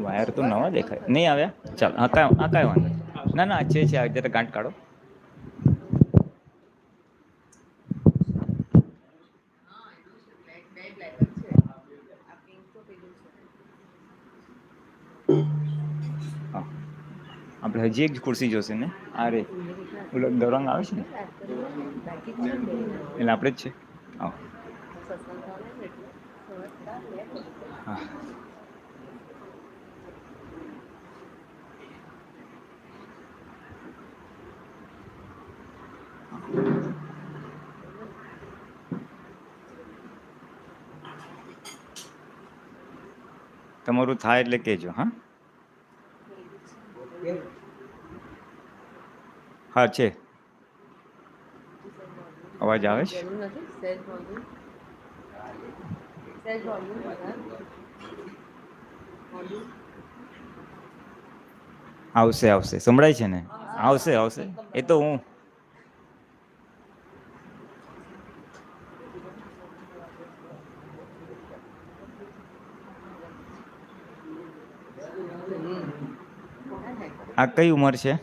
Wire તો નવા દેખાય નહીં આવ્યા. ચાલ હા કાંઈ વાંધો નહીં. ના ના છે જરા ગાંઠ કાઢો. હા આપણે હજી એક ખુરશી જોશે ને. આ રે ઓલો દોરંગ આવે છે ને એટલે આપણે જ છે. હા હા તમારું થાય એટલે કહેજો. હા હા છે. અવાજ આવે છે. આવશે આવશે સંભળાય છે ને. આવશે આવશે એ તો હું આ કઈ ઉંમર છે?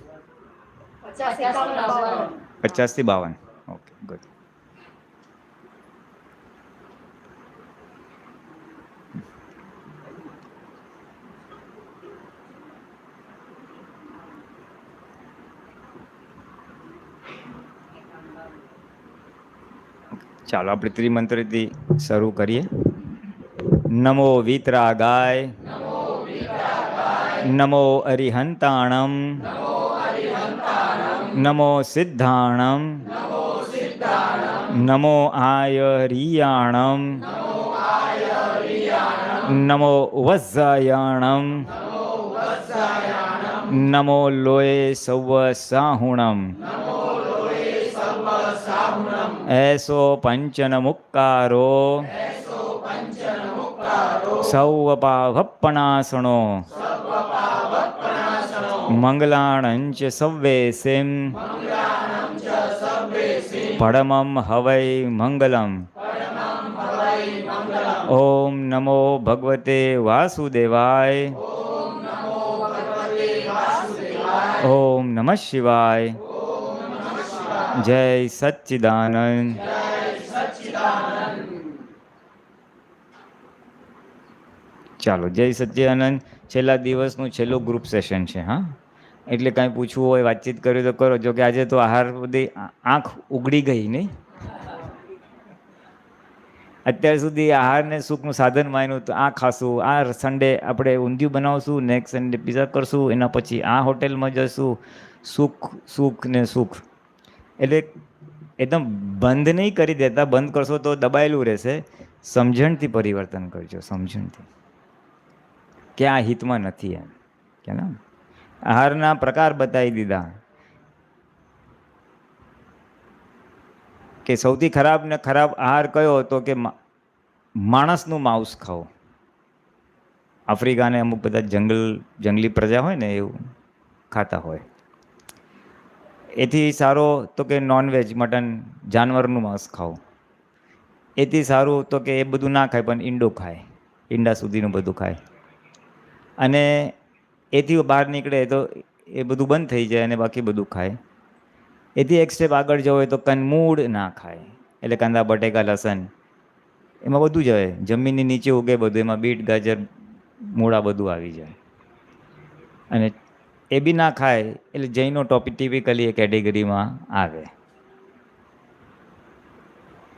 50 થી 52. Okay good. ચાલો આપણે ત્રિમંત્રથી શરૂ કરીએ. નમો વિતરાગાય, નમો અરિહંતાણમ, નમો સિદ્ધાણમ, નમો આયરિયાણમ, નમો વજ્જાયાણમ, નમો લોય સૌ સાહુણમ, એસો પંચન મુક્કારો સૌવપાવપણાસણો મંગલાણંચ સવ્વેસિમ પડમમ હવૈ મંગલમ. ઓમ નમો ભગવતે વાસુદેવાય. ઓમ નમઃ શિવાય. જય સચ્ચિદાનંદ. ચાલો જય સચ્ચિદાનંદ. છેલ્લા દિવસનું છેલ્લું ગ્રુપ સેશન છે. હા એટલે કાંઈ પૂછવું હોય વાતચીત કરવી તો કરો. જો કે આજે તો આહાર બધી આંખ ઉગડી ગઈ નહીં. અત્યાર સુધી આહારને સુખનું સાધન માન્યું તો આ ખાશું, આ સન્ડે આપણે ઊંધિયું બનાવશું, નેક્સ્ટ સન્ડે પીઝા કરશું, એના પછી આ હોટેલમાં જશું. સુખ સુખ ને સુખ એટલે એકદમ બંધ નહીં કરી દેતા. બંધ કરશો તો દબાયેલું રહેશે. સમજણથી પરિવર્તન કરજો. સમજણથી કે આ હિતમાં નથી એમ કે ના. આહારના પ્રકાર બતાવી દીધા કે સૌથી ખરાબ ને ખરાબ આહાર કયો હતો કે માણસનું માંસ ખાઓ. આફ્રિકાને અમુક બધા જંગલી પ્રજા હોય ને એવું ખાતા હોય. એથી સારો તો કે નોનવેજ મટન જાનવરનું માંસ ખાઓ. એથી સારું તો કે એ બધું ના ખાય પણ ઈંડો ખાય. ઈંડા સુધીનું બધું ખાય. અને એથી બહાર નીકળે તો એ બધું બંધ થઈ જાય અને બાકી બધું ખાય. એથી એક સ્ટેપ આગળ જવો હોય તો કંદમૂળ ના ખાય. એટલે કાંદા બટેકા લસણ એમાં બધું જ હોય. જમીનની નીચે ઉગે બધું. એમાં બીટ ગાજર મૂળા બધું આવી જાય. અને એ બી ના ખાય એટલે જૈનો ટિપિકલી એ કેટેગરીમાં આવે.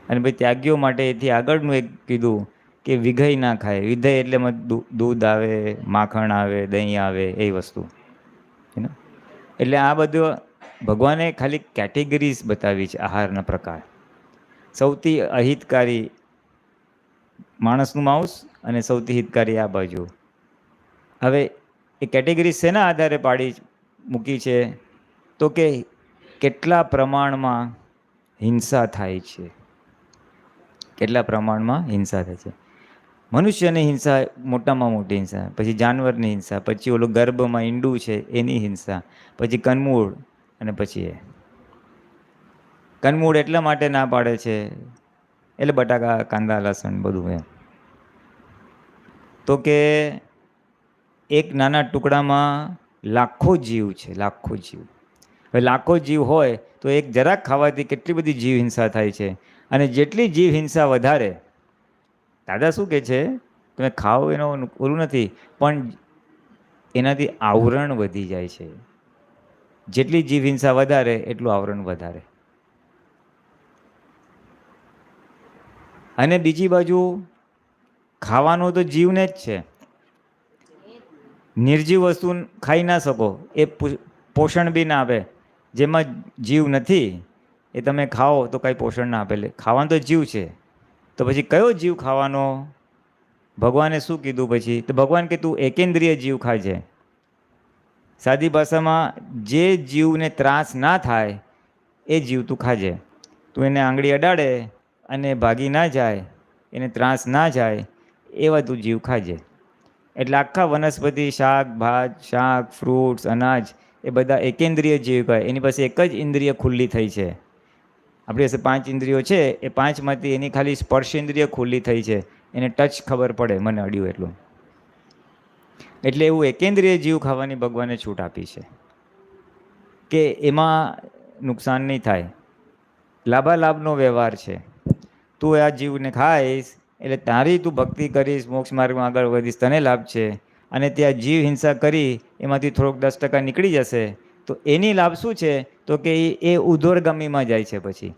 અને ભાઈ ત્યાગીઓ માટે એથી આગળનું એક કીધું કે વિઘય ના ખાય. વિધય એટલે દૂધ આવે, માખણ આવે, દહીં આવે એ વસ્તુ. એટલે આ બધું ભગવાને ખાલી કેટેગરીઝ બતાવી છે આહારના પ્રકાર. સૌથી અહિતકારી માણસનું માંસ અને સૌથી હિતકારી આ બાજુ. હવે એ કેટેગરી શેના આધારે પાડી મૂકી છે તો કે કેટલા પ્રમાણમાં હિંસા થાય છે. કેટલા પ્રમાણમાં હિંસા થાય છે. મનુષ્યની હિંસા મોટામાં મોટી હિંસા, પછી જાનવરની હિંસા, પછી ઓલું ગર્ભમાં ઈંડું છે એની હિંસા, પછી કંદમૂળ અને પછી એ. કંદમૂળ એટલા માટે ના પાડે છે એટલે બટાકા કાંદા લસણ બધું એમ તો કે એક નાના ટુકડામાં લાખો જીવ છે, લાખો જીવ. હવે લાખો જીવ હોય તો એક જરાક ખાવાથી કેટલી બધી જીવ હિંસા થાય છે. અને જેટલી જીવ હિંસા વધારે, દાદા શું કહે છે, તમે ખાઓ એનો ઓલું નથી, પણ એનાથી આવરણ વધી જાય છે. જેટલી જીવ હિંસા વધારે એટલું આવરણ વધારે. અને બીજી બાજુ ખાવાનું તો જીવને જ છે. નિર્જીવ વસ્તુ ખાઈ ના શકો, એ પોષણ બી ના આપે. જેમાં જીવ નથી એ તમે ખાઓ તો કાંઈ પોષણ ના આપે. ખાવાનું તો જીવ છે, તો પછી કયો જીવ ખાવાનો? ભગવાને શું કીધું પછી? તો ભગવાન કે તું એકેન્દ્રિય જીવ ખાજે. સાદી ભાષામાં જે જીવને ત્રાસ ના થાય એ જીવ તું ખાજે. તું એને આંગળી અડાડે અને ભાગી ના જાય, એને ત્રાસ ના જાય એવા તું જીવ ખાજે. એટલે આખા વનસ્પતિ, શાક, ફ્રૂટ્સ, અનાજ એ બધા એકેન્દ્રિય જીવ કહેવાય. એની પાસે એક જ ઇન્દ્રિય ખુલ્લી થઈ છે. આપણી પાસે 5 ઇન્દ્રિયો છે, એ 5માંથી એની ખાલી સ્પર્શ ઇન્દ્રિય ખુલ્લી થઈ છે. એને ટચ ખબર પડે, મને અડ્યું એટલું. એટલે એવું એકેન્દ્રિય જીવ ખાવાની ભગવાને છૂટ આપી છે કે એમાં નુકસાન નહીં થાય. લાભાલાભનો વ્યવહાર છે. તું આ જીવને ખાઈશ એટલે તારી તું ભક્તિ કરીશ, મોક્ષ માર્ગમાં આગળ વધીશ, તને લાભ છે. અને ત્યાં જીવ હિંસા કરી એમાંથી થોડોક 10% નીકળી જશે તો એની લાભ શું છે? તો કે એ ઉધોરગામીમાં જાય છે. પછી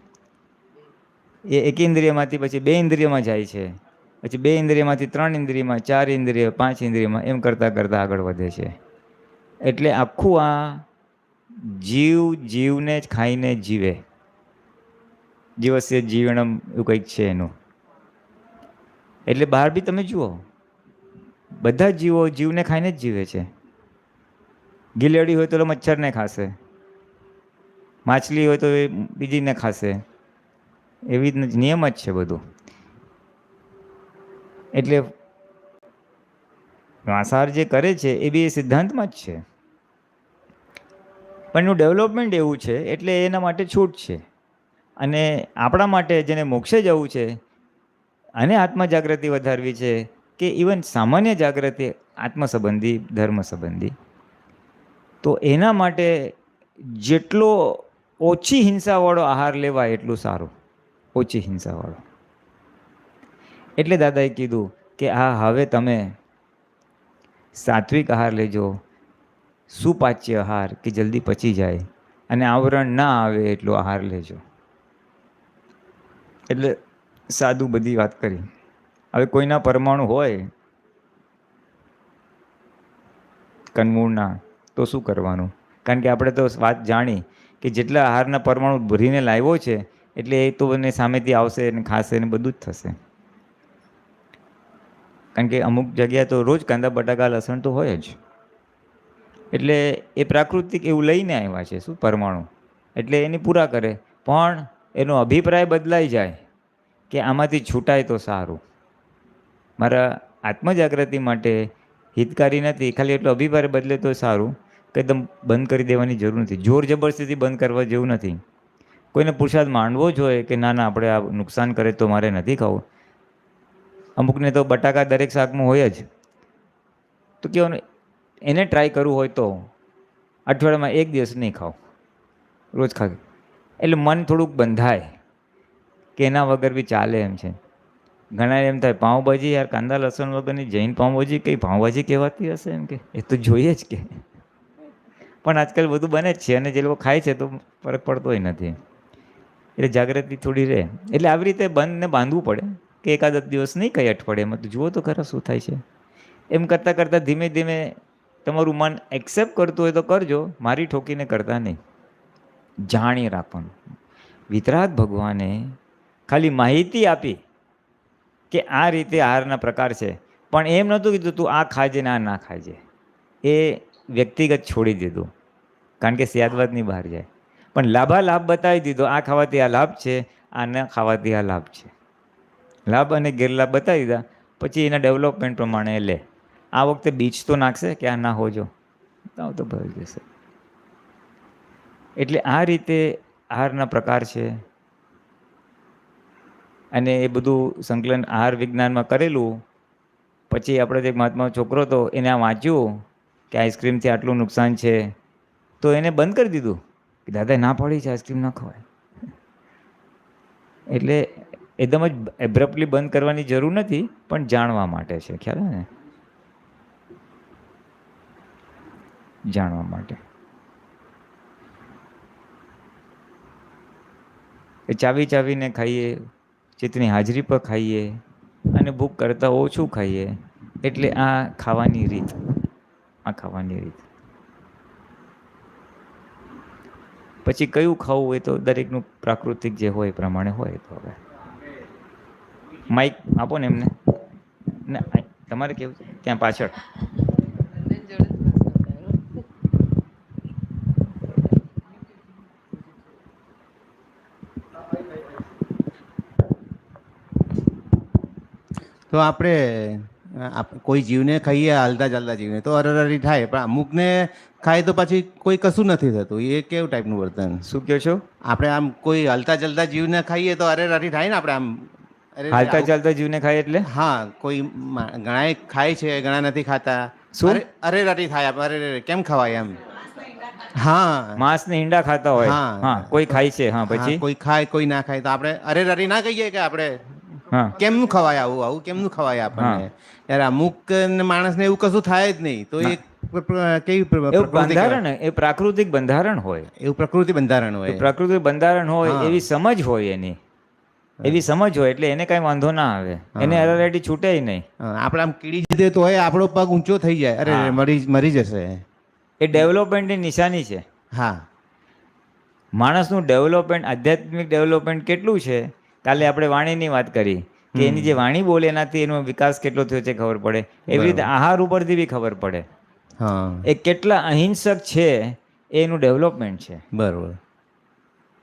એ એક ઇન્દ્રિયમાંથી પછી 2 ઇન્દ્રિયમાં જાય છે, પછી 2 ઇન્દ્રિયમાંથી 3 ઇન્દ્રિયમાં, 4 ઇન્દ્રિય, 5 ઇન્દ્રિયમાં, એમ કરતાં કરતાં આગળ વધે છે. એટલે આખું આ જીવને જ ખાઈને જીવે. જીવસ્ય જીવનમ એવું કંઈક છે એનું. એટલે બહાર બી તમે જુઓ, બધા જીવો જીવને ખાઈને જ જીવે છે. ગિલેડી હોય તો મચ્છરને ખાશે, માછલી હોય તો એ બીજીને ખાશે. એવી જ નિયમ જ છે બધું. એટલે માંસાહાર જે કરે છે એ બી એ સિદ્ધાંતમાં જ છે, પણ એનું ડેવલપમેન્ટ એવું છે એટલે એના માટે છૂટ છે. અને આપણા માટે જેને મોક્ષે જવું છે અને આત્મ જાગૃતિ વધારવી છે, કે ઇવન સામાન્ય જાગૃતિ આત્મ સંબંધી, ધર્મ સંબંધી, તો એના માટે જેટલો ઓછી હિંસાવાળો આહાર લેવાય એટલું સારું. ઓછી હિંસાવાળો. એટલે દાદાએ કીધું કે હવે તમે સાત્વિક આહાર લેજો, સુપાચ્ય આહાર કે જલ્દી પચી જાય અને આવરણ ના આવે એટલો આહાર લેજો. એટલે સાદું બધી વાત કરી. હવે કોઈના પરમાણુ હોય કનમૂળના તો શું કરવાનું? કારણ કે આપણે તો વાત જાણી કે જેટલા આહારના પરમાણુ ભરીને લાવ્યો છે એટલે એ તો એને સામેથી આવશે અને ખાશે ને બધું જ થશે. કારણ કે અમુક જગ્યાએ તો રોજ કાંદા, બટાકા, લસણ તો હોય જ. એટલે એ પ્રાકૃતિક એવું લઈને આવ્યા છે, શું પરમાણુ, એટલે એને પૂરા કરે. પણ એનો અભિપ્રાય બદલાઈ જાય કે આમાંથી છૂટાય તો સારું. મારા આત્મજાગૃતિ માટે હિતકારી નથી, ખાલી એટલો અભિપ્રાય બદલે તો સારું. કે એકદમ બંધ કરી દેવાની જરૂર નથી, જોર જબરદસ્તી બંધ કરવા જેવું નથી. કોઈને પુરુષાર્થ માંડવો જ હોય કે ના આપણે આ નુકસાન કરે તો મારે નથી ખાવું. અમુકને તો બટાકા દરેક શાકમાં હોય જ, તો કહેવાનું એને ટ્રાય કરવું હોય તો અઠવાડિયામાં 1 દિવસ નહીં ખાઓ, રોજ ખાવ. એટલે મન થોડુંક બંધાય કે એના વગર બી ચાલે એમ છે. ઘણા એમ થાય પાઉંભાજી, યાર કાંદા લસણ વગરની જૈન પાઉંભાજી કઈ પાઉંભાજી કહેવાતી હશે? એમ કે એ તો જોઈએ જ કે. પણ આજકાલ બધું બને જ છે અને જે લોકો ખાય છે તો ફરક પડતોય નથી. એટલે જાગૃતિ થોડી રહે. એટલે આવી રીતે બંધને બાંધવું પડે કે એકાદ દિવસ નહીં કઈ અઠવાડિયામાં, તો જુઓ તો ખરા શું થાય છે. એમ કરતાં કરતાં ધીમે ધીમે તમારું મન એક્સેપ્ટ કરતું હોય તો કરજો, મારી ઠોકીને કરતા નહીં. જાણી રાખવાનું. વિતરાગ ભગવાને ખાલી માહિતી આપી કે આ રીતે આહારના પ્રકાર છે, પણ એમ નહોતું કીધું તું આ ખાજે ને આ ના ખાજે. એ વ્યક્તિગત છોડી દીધું, કારણ કે સ્યાદવાદની બહાર જાય. પણ લાભાલાભ બતાવી દીધો, આ ખાવાથી આ લાભ છે, આ ન ખાવાથી આ લાભ છે. લાભ અને ગેરલાભ બતાવી દીધા, પછી એના ડેવલપમેન્ટ પ્રમાણે લે. આ વખતે બીજ તો નાખશે કે આ ના હોજો, તો ભરી જશે. એટલે આ રીતે આહારના પ્રકાર છે. અને એ બધું સંકલન આહાર વિજ્ઞાનમાં કરેલું પછી આપણે એક મહાત્મા છોકરો હતો, એને આ વાંચ્યું કે આઈસ્ક્રીમથી આટલું નુકસાન છે, તો એને બંધ કરી દીધું કે દાદા ના પાડી છે આઈસ્ક્રીમ ના ખવાય. એટલે એકદમ જ એબ્રપ્ટલી બંધ કરવાની જરૂર નથી, પણ જાણવા માટે છે, ખ્યાલ ને, જાણવા માટે. એ ચાવીને ખાઈએ, ચિત્તની હાજરી પર ખાઈએ અને ભૂખ કરતાં ઓછું ખાઈએ, એટલે આ ખાવાની રીત, આ ખાવાની રીત. પછી કયું ખાવું એ તો દરેકનું પ્રાકૃતિક જે હોય એ પ્રમાણે હોય. તો હવે માઇક આપો ને એમને. ના તમારે કેવું છે ત્યાં પાછળ? તો આપણે કોઈ જીવને ખાઈએ, હાલતા ચાલતા જીવને તો અરરરી થાય, પણ અમુકને ખાય તો પછી કોઈ કશું નથી થતું. એ કેવું ટાઈપનું વર્તન? શું કહો છો? આપણે આમ કોઈ હાલતા ચાલતા જીવને ખાઈએ તો અરેરારી થાય ને આપણે આમ? હાલતા ચાલતા જીવને ખાય એટલે? હા, કોઈ ઘણા ખાય છે, ઘણા નથી ખાતા. શું અરેરારી થાય? અરે કેમ ખવાય એમ? હા, માંસ ને ઈંડા ખાતા હોય. હા, કોઈ ખાય છે. હા, પછી કોઈ ખાય, કોઈ ના ખાય, તો આપણે અરેરારી ના કહીએ કે આપણે હા કેમનું ખવાય? આવું કેમનું ખવાય આપણને? યાર અમુક માણસને એવું કશું થાય જ નહીં, તો એ કેવી બંધારણ, એ પ્રાકૃતિક બંધારણ હોય. એવું પ્રકૃતિ બંધારણ હોય, પ્રાકૃતિક બંધારણ હોય, એવી સમજ હોય એની, એવી સમજ હોય એટલે એને કઈ વાંધો ના આવે, એને અરેરાટી છૂટે નહીં. આપણે આમ કીડી જીતે તો હોય આપણો પગ ઊંચો થઈ જાય, અરે મરી જશે. એ ડેવલપમેન્ટની નિશાની છે. હા, માણસનું ડેવલપમેન્ટ, આધ્યાત્મિક ડેવલપમેન્ટ કેટલું છે. કાલે આપણે વાણીની વાત કરી કે એની જે વાણી બોલે એનાથી એનો વિકાસ કેટલો થયો છે ખબર પડે. એવી રીતે આહાર ઉપરથી બી ખબર પડે એ કેટલા અહિંસક છે, એનું ડેવલપમેન્ટ છે. બરોબર.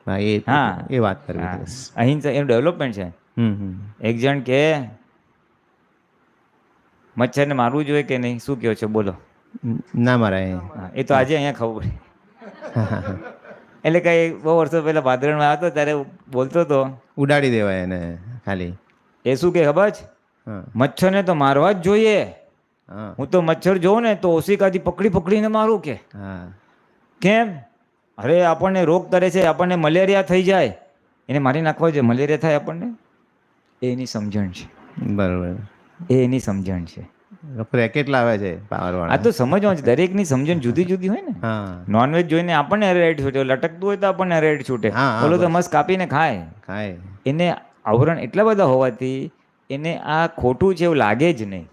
હા, એ વાત કરવી, અહિંસક એનું ડેવલપમેન્ટ છે. એક જણ કે મચ્છરને મારવું જોઈએ કે નહીં, શું કહો છો બોલો? ના મારાય. એ તો આજે અહીંયા ખબર પડી. એટલે કઈ બહુ વર્ષો પહેલા ભાદરણમાં આવ્યો ત્યારે બોલતો હતો, ઉડાડી દેવાય એને ખાલી. એ શું કે ખબર છે? મચ્છરને તો મારવા જ જોઈએ. હું તો મચ્છર જોઉં ને તો ઓશિકાથી પકડીને મારું કે. કેમ? અરે આપણને રોગ કરે છે, આપણને મલેરિયા થઈ જાય, એને મારી નાખવા જોઈએ, મલેરિયા થાય આપણને. એની સમજણ છે. બરોબર, એની સમજણ છે. રેકેટ લાવે છે પાવરવાળા. આ તો સમજવાનું છે, દરેકની સમજણ જુદી જુદી હોય ને. નોનવેજ જોઈને આપણને રેડ છૂટે, લટકતું હોય તો આપણને રેડ છૂટે, ઓલો તો મસ્ત કાપીને ખાય. એને આવરણ એટલા બધા હોવાથી એને આ ખોટું છે એવું લાગે જ નહીં.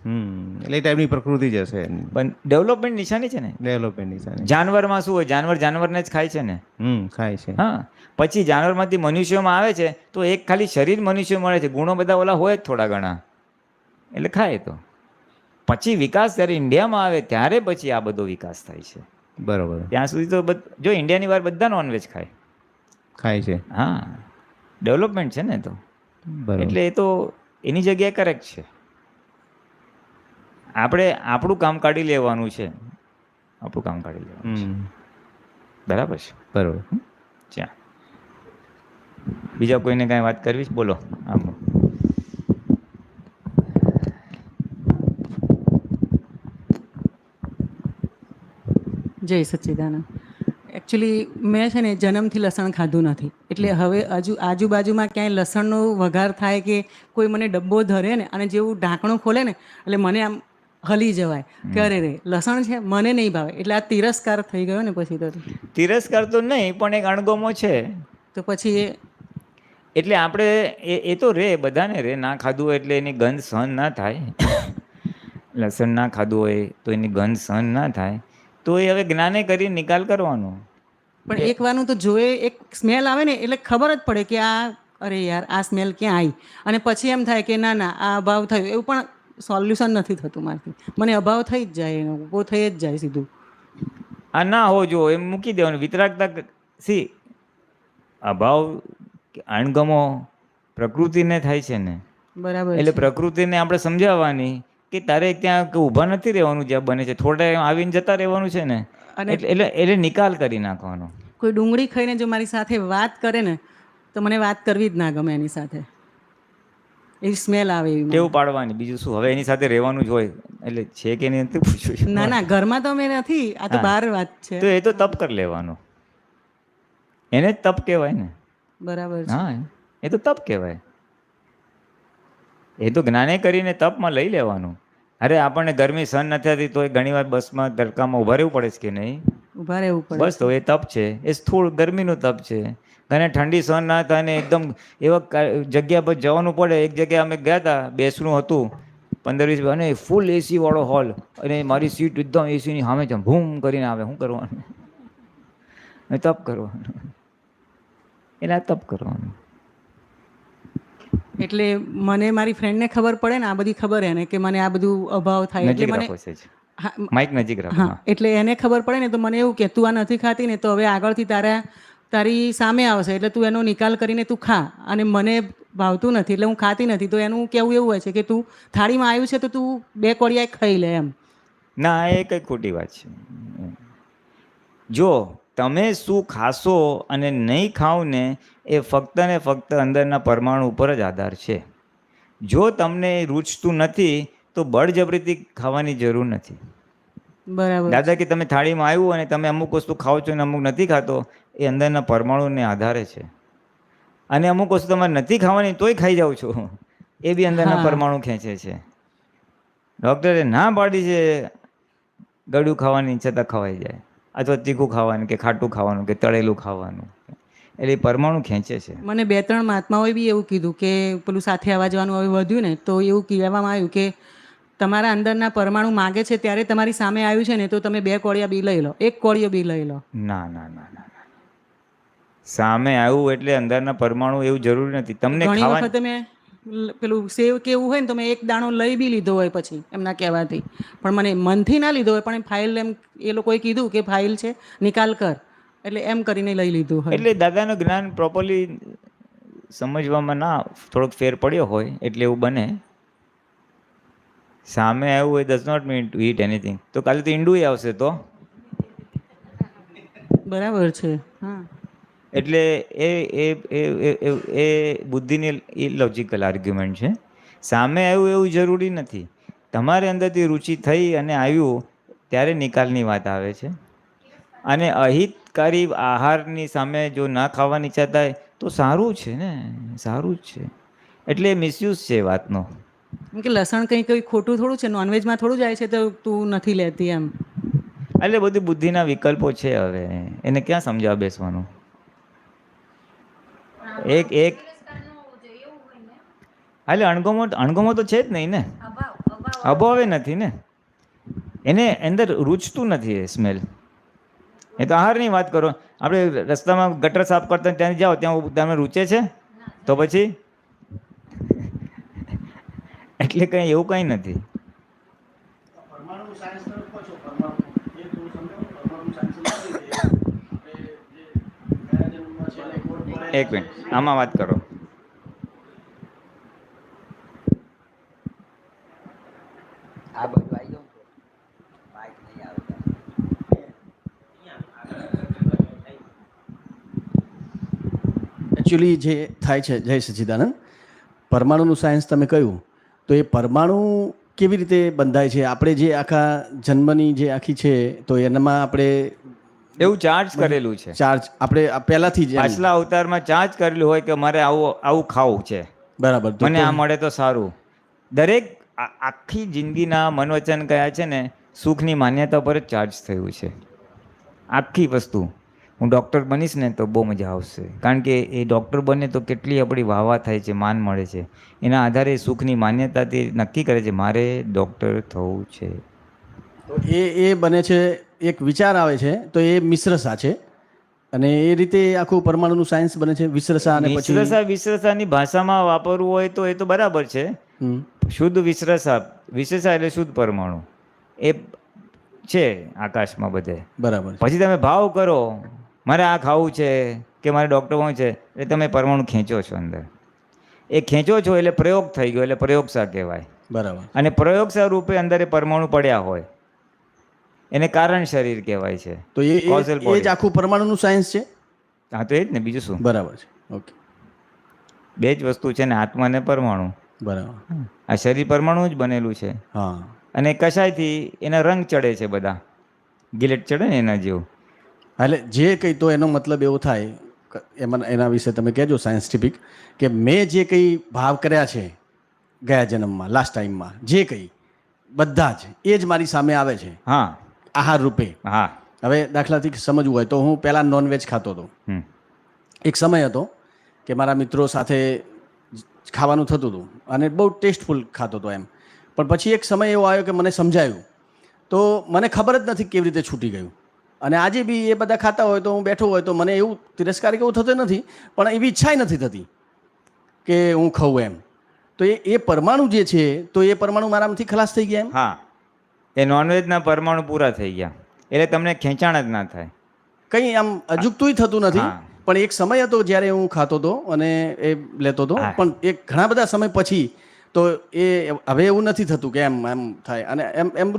એટલે ટાઈપની પ્રકૃતિ જ હશે. પણ ડેવલપમેન્ટ નિશાની છે ને. ડેવલપમેન્ટ નિશાની. જાનવરમાં શું હોય? જાનવરને જ ખાય છે ને. ખાય છે. હા, પછી જાનવરમાંથી મનુષ્યોમાં આવે છે તો એક ખાલી શરીર મનુષ્ય મળે છે, ગુણો બધા ઓલા હોય જ થોડા ઘણા, એટલે ખાય. તો પછી વિકાસ જ્યારે ઇન્ડિયામાં આવે ત્યારે પછી આ બધો વિકાસ થાય છે. બરોબર. ત્યાં સુધી તો જો ઇન્ડિયાની બહાર બધા નોનવેજ ખાય છે. હા, ડેવલપમેન્ટ છે ને. તો એટલે એ તો એની જગ્યાએ કરેક્ટ છે. આપણે આપણું કામ કાઢી લેવાનું છે, આપણું કામ કાઢી લેવાનું છે. બરાબર છે. બરોબર. ચા બીજા કોઈને કાંઈ વાત કરવી છે? બોલો. આમ જય સચ્ચિદાનંદ. એકચ્યુઅલી મેં છે ને જન્મથી લસણ ખાધું નથી, એટલે હવે આજુબાજુમાં ક્યાંય લસણનો વઘાર થાય કે કોઈ મને ડબ્બો ધરે ને અને જેવું ઢાંકણું ખોલે ને એટલે મને આમ હલી જવાય કે અરે રે લસણ છે, મને નહીં ભાવે. એટલે આ તિરસ્કાર થઈ ગયો ને પછી તો. તિરસ્કાર તો નહીં, પણ એક અણગમો છે. તો પછી એટલે આપણે એ તો રે, બધાને રે. ના ખાધું હોય એટલે એની ગંધ સહન ના થાય. લસણ ના ખાધું હોય તો એની ગંધ સહન ના થાય, તો એ હવે જ્ઞાને કરી નિકાલ કરવાનો. પણ એક વારનું તો જોએ, એક સ્મેલ આવે ને એટલે ખબર જ પડે કે આ અરે યાર આ સ્મેલ ક્યાં આવી, અને પછી એમ થાય કે ના આ અભાવ થયો. એવું પણ સોલ્યુશન નથી થતું મારથી, મને અભાવ થઈ જ જાય, એનો ઊભો થઈ જ જાય સીધું. આ ના હો જો એમ મૂકી દેવાનું. વિતરાગતા સી અભાવ અણગમો પ્રકૃતિને થાય છે ને. બરાબર. એટલે પ્રકૃતિને આપણે સમજાવવાની કે તારે ત્યાં ઊભા નથી રહેવાનું, જ્યાં બને છે થોડા ટાઈમ આવીને જતા રહેવાનું છે ને. એટલે નિકાલ કરી નાખવાનો. કોઈ ડુંગળી ખાઈને જો મારી સાથે વાત કરે ને તો મને વાત કરવી જ ના ગમે એની સાથે. એવી સ્મેલ આવે એવી મને. ટેવ પાડવાની, બીજું શું. હવે એની સાથે રહેવાનું જ હોય, એટલે છે કે નહીં નથી પૂછ્યું. ના ના, ઘરમાં તો અમે નથી, આ તો હા. બહાર વાત છે. તો એ તો તપ કરી લેવાનું, એને જ તપ કહેવાય ને. બરાબર છે. હા, એ તો તપ કહેવાય. એ તો જ્ઞાને કરીને તપમાં લઈ લેવાનું. અરે આપણને ગરમી સહન નથી થતી તો ઘણીવાર બસમાં તડકામાં ઊભા રહેવું પડે છે કે નહીં? ઊભા રહેવું પડે. બસ તો એ તપ છે, એ સ્થૂળ ગરમીનું તપ છે. અને ઠંડી સહન ના થાય ને એકદમ એવા જગ્યા પર જવાનું પડે. એક જગ્યાએ અમે ગયા હતા, બેસણું હતું 15-20, અને ફૂલ એસી વાળો હોલ, અને મારી સીટ એકદમ એસીની સામે છે, ભૂમ કરીને આવે. શું કરવાનું? તપ કરવાનું, એટલે આ તપ કરવાનું. એટલે મને મારી ફ્રેન્ડને ખબર પડે ને, આ બધી ખબર એને કે મને આ બધું અભાવ થાય, એટલે નજીક મને રાખો છે, હા, માઇક નજીક રાખો. હા, એટલે એને ખબર પડે ને તો મને એવું કે તું આ નથી ખાતી ને, તો હવે આગળથી તારી સામે આવશે, એટલે તું એનો નિકાલ કરીને તું ખા. અને મને ભાવતું નથી એટલે હું ખાતી નથી, તો એનું કેવું એવું હોય છે કે તું થાળીમાં આવ્યું છે તો તું 2 કોળિયા ખાઈ લે એમ. ના, એ કઈ ખોટી વાત છે. જો તમે શું ખાશો અને નહીં ખાવ ને, એ ફક્ત ને ફક્ત અંદરના પરમાણુ ઉપર જ આધાર છે. જો તમને રૂચતું નથી તો બળજબરીથી ખાવાની જરૂર નથી. બરાબર. દાદા કે તમે થાળીમાં આવ્યું અને તમે અમુક વસ્તુ ખાઓ છો અને અમુક નથી ખાતો, એ અંદરના પરમાણુને આધારે છે. અને અમુક વસ્તુ તમારે નથી ખાવાની તોય ખાઈ જાઓ છો, એ બી અંદરના હા. પરમાણુ ખેંચે છે. ડૉક્ટરે ના પાડી છે ગળ્યું ખાવાની, છતાં ખવાઈ જાય, અથવા તીખું ખાવાનું કે ખાટું ખાવાનું કે તળેલું ખાવાનું, એટલે એ પરમાણુ ખેંચે છે. મને 2-3 મહાત્માઓએ બી એવું કીધું કે પેલું સાથે આવવા જવાનું હવે વધ્યું ને, તો એવું કહેવામાં આવ્યું કે તમારા અંદરના પરમાણુ માગે છે ત્યારે તમારી સામે આવ્યું છે ને, તો તમે 2 કોળિયા બી લઈ લો, 1 કોળિયો બી લઈ લો. ના ના ના ના, સામે આવ્યું એટલે અંદરના પરમાણુ એવું જરૂરી નથી. તમને ઘણી ખાવા વખતે મેં પેલું સેવ કેવું હોય ને તો મેં 1 દાણો લઈ બી લીધો હોય પછી એમના કહેવાથી, પણ મને મનથી ના લીધો હોય, પણ ફાઇલ એમ એ લોકોએ કીધું કે ફાઇલ છે નિકાલ કર, એટલે એમ કરીને લઈ લીધું હોય. એટલે દાદાનું જ્ઞાન પ્રોપરલી સમજવામાં ના થોડોક ફેર પડ્યો હોય એટલે એવું બને. સામે આવ્યું હોય does not mean to it anything. તો કાલે તો ઈંડું આવશે તો. બરાબર છે. હા, એટલે એ એ એ એ એ બુદ્ધિની ઇલોજિકલ આર્ગ્યુમેન્ટ છે. સામે આવ્યું એવું જરૂરી નથી. તમારે અંદરથી રુચિ થઈ અને આવ્યું ત્યારે નિકાલની વાત આવે છે. અને અહિતકારી આહારની સામે જો ના ખાવાની ઈચ્છા થાય તો સારું છે ને, સારું જ છે. એટલે મિસયુઝ છે વાતનો. કેમ કે લસણ કંઈ ખોટું થોડું છે, નોનવેજમાં થોડું જાય છે, તો તું નથી લેતી એમ. એટલે બધી બુદ્ધિના વિકલ્પો છે. હવે એને ક્યાં સમજાવવા બેસવાનું? એક એટલે અણગમો તો છે જ નહીં ને, અભાવે નથી ને, એને અંદર રૂચતું નથી એ સ્મેલ. એ તો આહારની વાત કરો. આપણે રસ્તામાં ગટર સાફ કરતા ત્યાં જાઓ, ત્યાં તમને રૂચે છે તો પછી એટલે કંઈ એવું કંઈ નથી. એક મિનિટ, આમાં વાત કરો. આ બધું આવી જાઉં બાઇક નહીં આવે. એકચ્યુઅલી જે થાય છે, જય સચ્ચિદાનંદ, પરમાણુનું સાયન્સ તમે કહ્યું, તો એ પરમાણુ કેવી રીતે બંધાય છે? આપણે જે આખા જન્મની જે આખી છે તો એનામાં આપણે એવું ચાર્જ કરેલું છે. ચાર્જ આપણે પહેલાંથી જ પાછલા અવતારમાં ચાર્જ કરેલું હોય કે મારે આવું ખાવું છે, બરાબર, તો મને આ મળે તો સારું. દરેક આખી જિંદગીના મનવચન કયા છે ને, સુખની માન્યતા પર જ ચાર્જ થયું છે. આખી વસ્તુ હું ડૉક્ટર બનીશ ને તો બહુ મજા આવશે, કારણ કે એ ડૉક્ટર બને તો કેટલી આપણી વાહવા થાય છે, માન મળે છે. એના આધારે સુખની માન્યતાથી નક્કી કરે છે મારે ડૉક્ટર થવું છે. તો એ બને છે, એક વિચાર આવે છે, તો એ મિશ્રસા છે, અને એ રીતે આખું પરમાણુનું સાયન્સ બને છે. વિશ્રસા અને પછી વિશ્રસાની ભાષામાં વાપરવું હોય તો એ તો બરાબર છે. શુદ્ધ વિશ્રસા એટલે શુદ્ધ પરમાણુ એ છે આકાશમાં બધે. બરાબર. પછી તમે ભાવ કરો મારે આ ખાવું છે કે મારે ડૉક્ટર હોવું છે, એટલે તમે પરમાણુ ખેંચો છો અંદર. એ ખેંચો છો એટલે પ્રયોગ થઈ ગયો, એટલે પ્રયોગશા કહેવાય. બરાબર. અને પ્રયોગશા રૂપે અંદર એ પરમાણુ પડ્યા હોય એને કારણ શરીર કહેવાય છે. તો એ જ આખું પરમાણુનું સાયન્સ છે. હા, તો એ જ ને, બીજું શું? બરાબર છે. ઓકે. બે જ વસ્તુ છે ને, આત્મા અને પરમાણુ. બરાબર. આ શરીર પરમાણુ જ બનેલું છે. હા. અને કશાયથી એના રંગ ચડે છે બધા, ગિલેટ ચડે ને એના જેવું. એટલે જે કંઈ તો એનો મતલબ એવો થાય એમાં એના વિશે તમે કહેજો સાયન્ટિફિક કે મેં જે કંઈ ભાવ કર્યા છે ગયા જન્મમાં લાસ્ટ ટાઈમમાં જે કંઈ બધા જ એ જ મારી સામે આવે છે હા આહાર રૂપે. હા. હવે દાખલાથી સમજવું હોય તો હું પહેલાં નોનવેજ ખાતો હતો. હમ. એક સમય હતો કે મારા મિત્રો સાથે ખાવાનું થતું હતું અને બહુ ટેસ્ટફુલ ખાતો હતો એમ. પણ પછી એક સમય એવો આવ્યો કે મને સમજાયું તો મને ખબર જ નથી કેવી રીતે છૂટી ગયું. અને આજે બી એ બધા ખાતા હોય તો હું બેઠો હોય તો મને એવું તિરસ્કાર કે એવું થતો નથી, પણ એવી ઈચ્છાય નથી થતી કે હું ખાઉં એમ. તો એ પરમાણુ જે છે તો એ પરમાણુ મારામાંથી ખલાસ થઈ ગયા એમ. હા, એ નોનવેજના પરમાણુ પૂરા થઈ ગયા એટલે તમને ખેંચાણ જ ના થાય. કંઈ આમ અજુગતુંય થતું નથી. હા. પણ એક સમય હતો જ્યારે હું ખાતો હતો અને એ લેતો હતો, હા. પણ એક ઘણા બધા સમય પછી તો એ હવે એવું નથી થતું કે એમ એમ થાય અને એમ એમ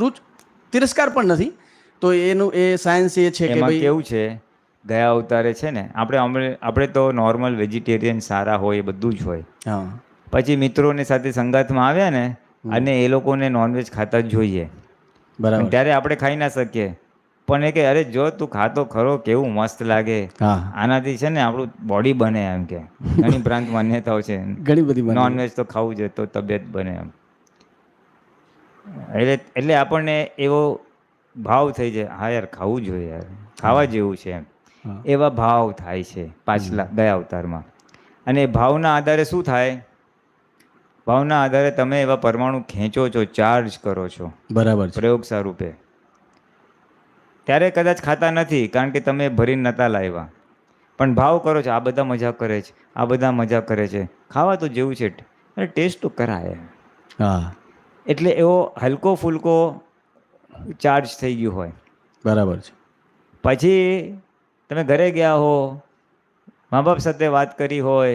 તિરસ્કાર પણ નથી. તો એનું એ સાયન્સ એ છે કે એમાં ભાઈ કેવું છે, ગયા અવતારે છે ને આપણે તો નોર્મલ વેજીટેરિયન સારા હોય એ બધું જ હોય. હા પછી મિત્રોની સાથે સંગાતમાં આવ્યા ને અને એ લોકોને નોનવેજ ખાતા જ જોઈએ. બરાબર. અને ત્યારે આપણે ખાઈ ના શકીએ, પણ એ કે અરે જો તું ખાતો ખરો કેવું મસ્ત લાગે, હા આનાથી છે ને આપણું બોડી બને એમ કે ઘણી પ્રાંત માન્યતાઓ છે. ઘણી બધી માન્યતાઓ. નોનવેજ તો ખાવું જોઈએ તો તબિયત બને એમ. એટલે આપણને એવો ભાવ થઈ જાય, હા યાર ખાવું જોઈએ યાર, ખાવા જેવું છે એમ. હા. એવા ભાવ થાય છે પાછલા ગયા અવતારમાં. અને એ ભાવના આધારે શું થાય, ભાવના આધારે તમે એવા પરમાણુ ખેંચો છો, ચાર્જ કરો છો બરાબર છે. પ્રયોગશા રૂપે. ત્યારે કદાચ ખાતા નથી કારણ કે તમે ભરીને નહોતા લાવ્યા, પણ ભાવ કરો છો આ બધા મજા કરે છે, આ બધા મજા કરે છે, ખાવા તો જેવું છે, અરે ટેસ્ટ તો કરાય. હા એટલે એવો હલકો ફૂલકો ચાર્જ થઈ ગયું હોય. બરાબર છે. પછી તમે ઘરે ગયા હો, મા બાપ સાથે વાત કરી હોય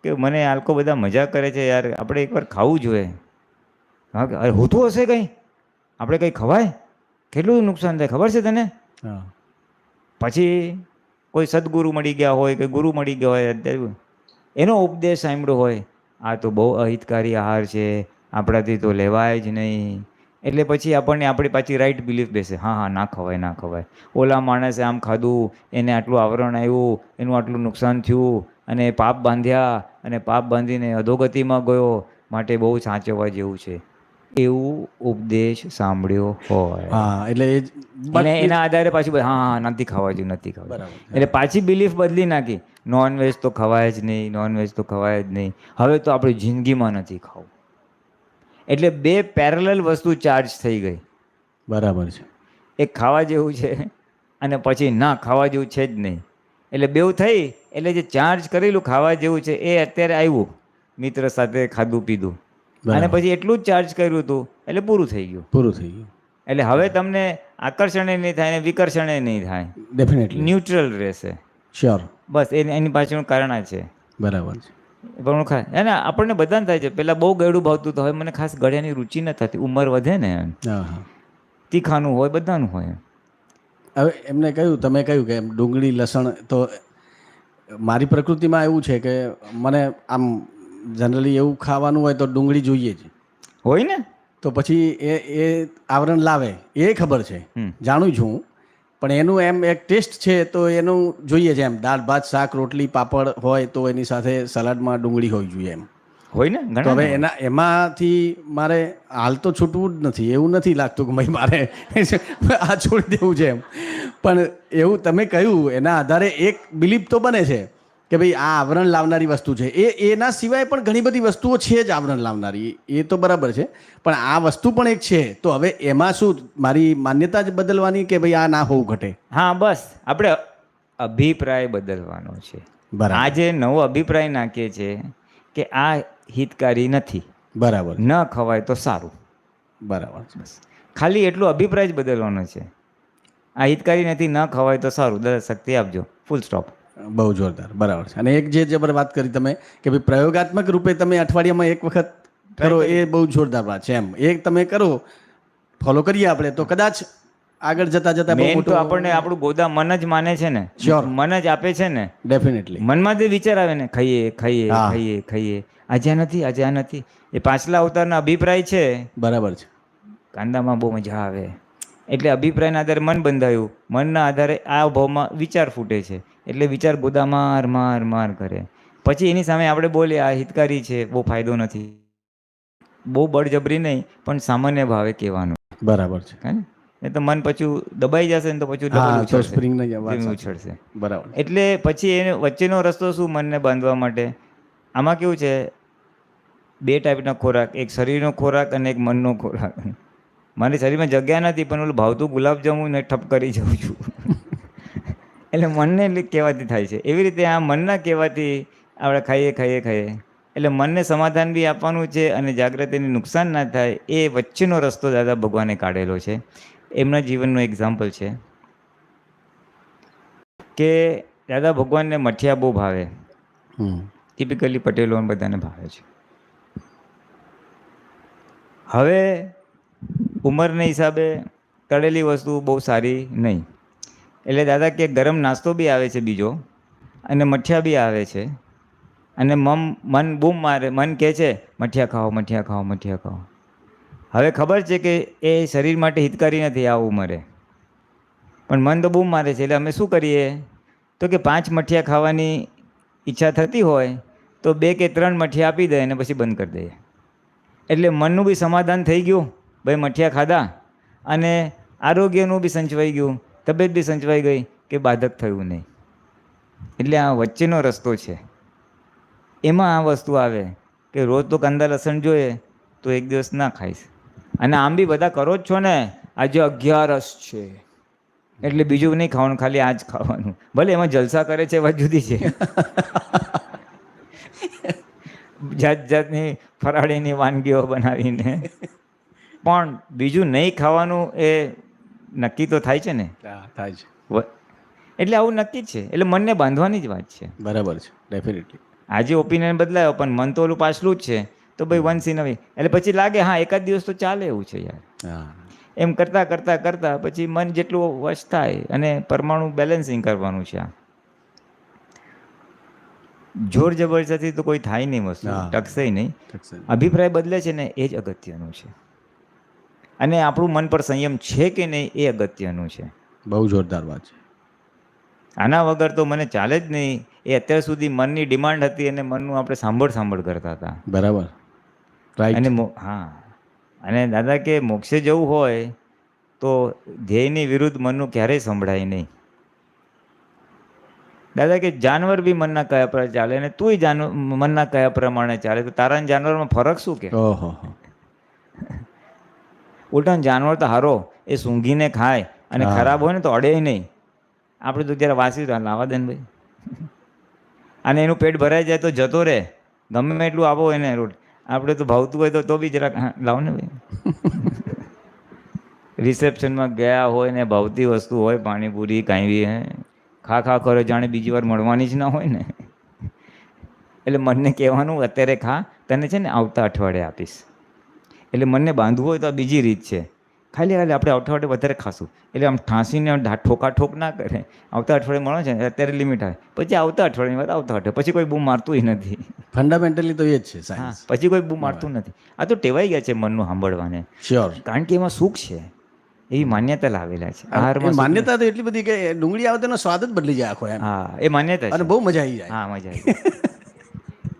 કે મને આ લોકો બધા મજા કરે છે યાર, આપણે એકવાર ખાવું જોઈએ. હા કે અરે હોતું હશે કંઈ, આપણે કંઈ ખવાય, કેટલું નુકસાન થાય ખબર છે તને. હા પછી કોઈ સદગુરુ મળી ગયા હોય કે ગુરુ મળી ગયા હોય, અત્યારે એનો ઉપદેશ સાંભળ્યો હોય, આ તો બહુ અહિતકારી આહાર છે, આપણાથી તો લેવાય જ નહીં. એટલે પછી આપણને આપણી પાછી રાઈટ બિલીફ બેસે, હા હા ના ખવાય ના ખવાય, ઓલા માણસે આમ ખાધું એને આટલું આવરણ આવ્યું, એનું આટલું નુકસાન થયું અને પાપ બાંધ્યા અને પાપ બાંધીને અધોગતિમાં ગયો, માટે બહુ સાચવવા જેવું છે, એવું ઉપદેશ સાંભળ્યો હોય. હા એટલે એ અને એના આધારે પાછું હા હા નથી ખાવા જેવું, નથી ખાવા. બરાબર. એટલે પાછી બિલીફ બદલી નાખી, નોનવેજ તો ખવાય જ નહીં, નોનવેજ તો ખવાય જ નહીં, હવે તો આપણી જિંદગીમાં નથી ખાવું. એટલે બે પેરેલલ વસ્તુ ચાર્જ થઈ ગઈ. બરાબર છે. એક ખાવા જેવું છે અને પછી ના ખાવા જેવું છે જ નહીં. એટલે બેઉ થઈ એટલે જે ચાર્જ કરેલું ખાવા જેવું છે એ અત્યારે આવ્યું, મિત્ર સાથે ખાધું પીધું અને બરાબર. પછી એટલું જ ચાર્જ કર્યું હતું એટલે પૂરું થઈ ગયું. પૂરું થઈ ગયું. એટલે હવે તમને આકર્ષણ નહીં થાય ને વિકર્ષણ નહીં થાય, ડેફિનેટલી. ન્યુટ્રલ રહેશે. શ્યોર. બસ એની પાછળનું કારણ આ છે. બરાબર છે. પણ હું ખાય એને આપણને બધાને થાય છે. પહેલાં બહુ ગળ્યું ભાવતું તો હવે મને ખાસ ગળ્યાની રુચિ ન થતી, ઉંમર વધે ને, હા હા. તીખાનું હોય બધાનું હોય. હવે એમને કહ્યું, તમે કહ્યું કે એમ ડુંગળી લસણ, તો મારી પ્રકૃતિમાં એવું છે કે મને આમ જનરલી એવું ખાવાનું હોય તો ડુંગળી જોઈએ જ. હોય ને. તો પછી એ આવરણ લાવે એ ખબર છે, જાણું છું હું, પણ એનું એમ એક ટેસ્ટ છે તો એનું જોઈએ છે. એમ દાળ ભાત શાક રોટલી પાપડ હોય તો એની સાથે સલાડમાં ડુંગળી હોવી જોઈએ એમ. હોય ને તો હવે ઘણા. એમાંથી મારે હાલ તો છૂટવું જ નથી, એવું નથી લાગતું કે ભાઈ મારે આ છોડી દેવું છે એમ. પણ એવું તમે કહ્યું એના આધારે એક બિલીફ તો બને છે કે ભાઈ આ આવરણ લાવનારી વસ્તુ છે. એના સિવાય પણ ઘણી બધી વસ્તુઓ છે જ આવરણ લાવનારી, એ તો બરાબર છે, પણ આ વસ્તુ પણ એક છે. તો હવે એમાં શું મારી માન્યતા જ બદલવાની કે ભાઈ આ ના હોવું ઘટે? હા બસ આપણે અભિપ્રાય બદલવાનો છે. બરાબર. આ જે નવો અભિપ્રાય નાખીએ છે કે આ હિતકારી નથી, બરાબર. ન ખવાય તો સારું. બરાબર. બસ ખાલી એટલો અભિપ્રાય જ બદલવાનો છે. આ હિતકારી નથી, ન ખવાય તો સારું, દસ શક્તિ આપજો, ફૂલ સ્ટોપ. બહુ જોરદાર. બરાબર છે. અને એક જે જબર વાત કરી તમે કે ભાઈ પ્રયોગાત્મક રૂપે તમે અઠવાડિયામાં એક વખત કરો, એ બહુ જોરદાર વાત છે એમ. એક તમે કરો, ફોલો કરીએ આપણે તો કદાચ આગળ જતા જતા બહુ મેન તો મોટું આપણને આપણું ગોદા મન જ માને છે ને, Sure. મન જ આપે છે ને. ડેફિનેટલી. મનમાં જે વિચાર આવે ને, ખાઈએ ખાઈએ હા. ખાઈએ ખાઈએ, આજે આ નથી, આજે આ નથી. એ પાછલા અવતારના અભિપ્રાય છે. બરાબર છે. કાંદામાં બહુ મજા આવે એટલે અભિપ્રાયના આધારે મન બંધાયું, મનના આધારે આ ભાવમાં વિચાર ફૂટે છે, એટલે વિચાર ગોદા માર માર માર કરે. પછી એની સામે આપણે બોલીએ આ હિતકારી છે, બહુ ફાયદો નથી. બહુ બળજબરી નહીં, પણ સામાન્ય ભાવે કહેવાનું. બરાબર છે. હે ને? નહીં તો મન પછી દબાઈ જશે ને તો પછી હા, ડબલ તો ઉછળશે. સ્પ્રિંગ નહીં સ્પ્રિંગ જવા. ઉછળશે. બરાબર. એટલે પછી એને વચ્ચેનો રસ્તો શું મનને બાંધવા માટે? આમાં કેવું છે, બે ટાઈપના ખોરાક, એક શરીરનો ખોરાક અને એક મનનો ખોરાક. મારી શરીરમાં જગ્યા નથી, પણ ઓલું ભાવતું ગુલાબજાંબુ ને ઠપ કરી જાઉં છું. એટલે મનને કહેવાથી થાય છે. એવી રીતે આ મનના કહેવાથી આપણે ખાઈએ ખાઈએ ખાઈએ એટલે મનને સમાધાન બી આપવાનું છે અને જાગૃતિને નુકસાન ના થાય એ વચ્ચેનો રસ્તો દાદા ભગવાને કાઢેલો છે. એમના જીવનનું એક્ઝામ્પલ છે કે દાદા ભગવાનને મઠિયા બહુ ભાવે. ટિપિકલી પટેલો બધાને ભાવે છે. હવે ઉંમરના હિસાબે તળેલી વસ્તુ બહુ સારી નહીં, એટલે દાદા કે ગરમ નાસ્તો બી આવે છે બીજો, અને મઠિયા બી આવે છે, અને મન બૂમ મારે, મન કહે છે મઠિયા ખાઓ મઠિયા ખાઓ મઠિયા ખાઓ. હવે ખબર છે કે એ શરીર માટે હિતકારી નથી આ ઉંમરે, પણ મન તો બૂમ મારે છે. એટલે અમે શું કરીએ તો કે 5 મઠિયા ખાવાની ઈચ્છા થતી હોય તો 2 કે 3 મઠિયા આપી દે અને પછી બંધ કરી દઈએ. એટલે મનનું બી સમાધાન થઈ ગયું, ભાઈ મઠિયા ખાધા, અને આરોગ્યનું બી સંચવાઈ ગયું, તબિયત બી સંચવાઈ ગઈ, કે બાધક થયું નહીં. એટલે આ વચ્ચેનો રસ્તો છે. એમાં આ વસ્તુ આવે કે રોજ તો કાંદા લસણ જોઈએ તો એક દિવસ ના ખાઈશ, અને આમ બી બધા કરો જ છો ને, આજે 11 છે એટલે બીજું નહીં ખાવાનું, ખાલી આ જ ખાવાનું. ભલે એમાં જલસા કરે છે વાત જુદી છે. જાત જાતની ફરાળીની વાનગીઓ બનાવીને, પણ બીજું નહીં ખાવાનું એ નક્કી તો થાય છે ને. થાય છે. એટલે આવું નક્કી જ છે. એટલે મનને બાંધવાની જ વાત છે. બરાબર છે. ડેફિનેટલી. આજે ઓપિનિયન બદલાયો પણ મન તો ઓલું પાછલું જ છે, તો ભાઈ વન્સ ઇન અ વે. એટલે પછી લાગે હા એકાદ દિવસ તો ચાલે એવું છે યાર. એમ કરતાં કરતાં કરતાં પછી મન જેટલું વશ થાય, અને પરમાણુ બેલેન્સિંગ કરવાનું છે. આ જોર જબરજસ્તી તો કોઈ થાય નહીં, વસ્તુ ટકશે નહીં. અભિપ્રાય બદલે છે ને એ જ અગત્યનું છે, અને આપણું મન પર સંયમ છે કે નહીં એ અગત્યનું છે. બહુ જોરદાર વાત છે. આના વગર તો મને ચાલે જ નહીં. એ અત્યાર સુધી મનની ડિમાન્ડ હતી અને મનનું આપણે સાંભળ કરતા હતા. બરાબર. અને હા, અને દાદા કે મોક્ષે જવું હોય તો ધ્યેયની વિરુદ્ધ મનનું ક્યારેય સંભળાય નહીં. દાદા કે જાનવર બી મનના કયા પર ચાલે, અને તુંય મનના કયા પ્રમાણે ચાલે, તો તારા જાનવરમાં ફરક શું કે? ઉલટા જાનવર તો હારો એ સૂંઘીને ખાય, અને ખરાબ હોય ને તો અડે નહીં. આપણે તો જ્યારે વાસી લાવવા દે ને ભાઈ, અને એનું પેટ ભરાઈ જાય તો જતો રહે, ગમે એટલું આપો એને રોટ. આપણે તો ભાવતું હોય તો બી જરાક લાવો ને ભાઈ. રિસેપ્શનમાં ગયા હોય ને ભાવતી વસ્તુ હોય, પાણીપુરી કાંઈ બી, ખા ખા કરે જાણે બીજી વાર મળવાની જ ના હોય ને. એટલે મનને કહેવાનું અત્યારે ખા, તને છે ને આવતા અઠવાડિયે આપીશ. એટલે મનને બાંધવું હોય તો આ બીજી રીત છે. ખાલી આપણે અઠવાડિયે વધારે ખાશું, એટલે આમ ઠાંસીને ઠોકા ઠોક ના કરે. આવતા અઠવાડિયે મળો છે અત્યારે લિમિટ આવે, પછી આવતા અઠવાડિયાની વાત આવતા અઠવાડિયે, પછી કોઈ બૂમ મારતું નથી. ફંડામેન્ટલી તો એ જ છે સાયન્સ. પછી કોઈ બૂમ મારતું નથી. આ તો ટેવાઈ ગયા છે મનનું સાંભળવાને. શ્યોર. કારણ કે એમાં સુખ છે, એવી માન્યતા લાવેલા છે. માન્યતા તો એટલી બધી કે ડુંગળી આવે તેનો સ્વાદ જ બદલી જાય આખો એમ. હા, એ માન્યતા અને છે. બહુ મજા આવી જાય. હા, મજા આવી જાય.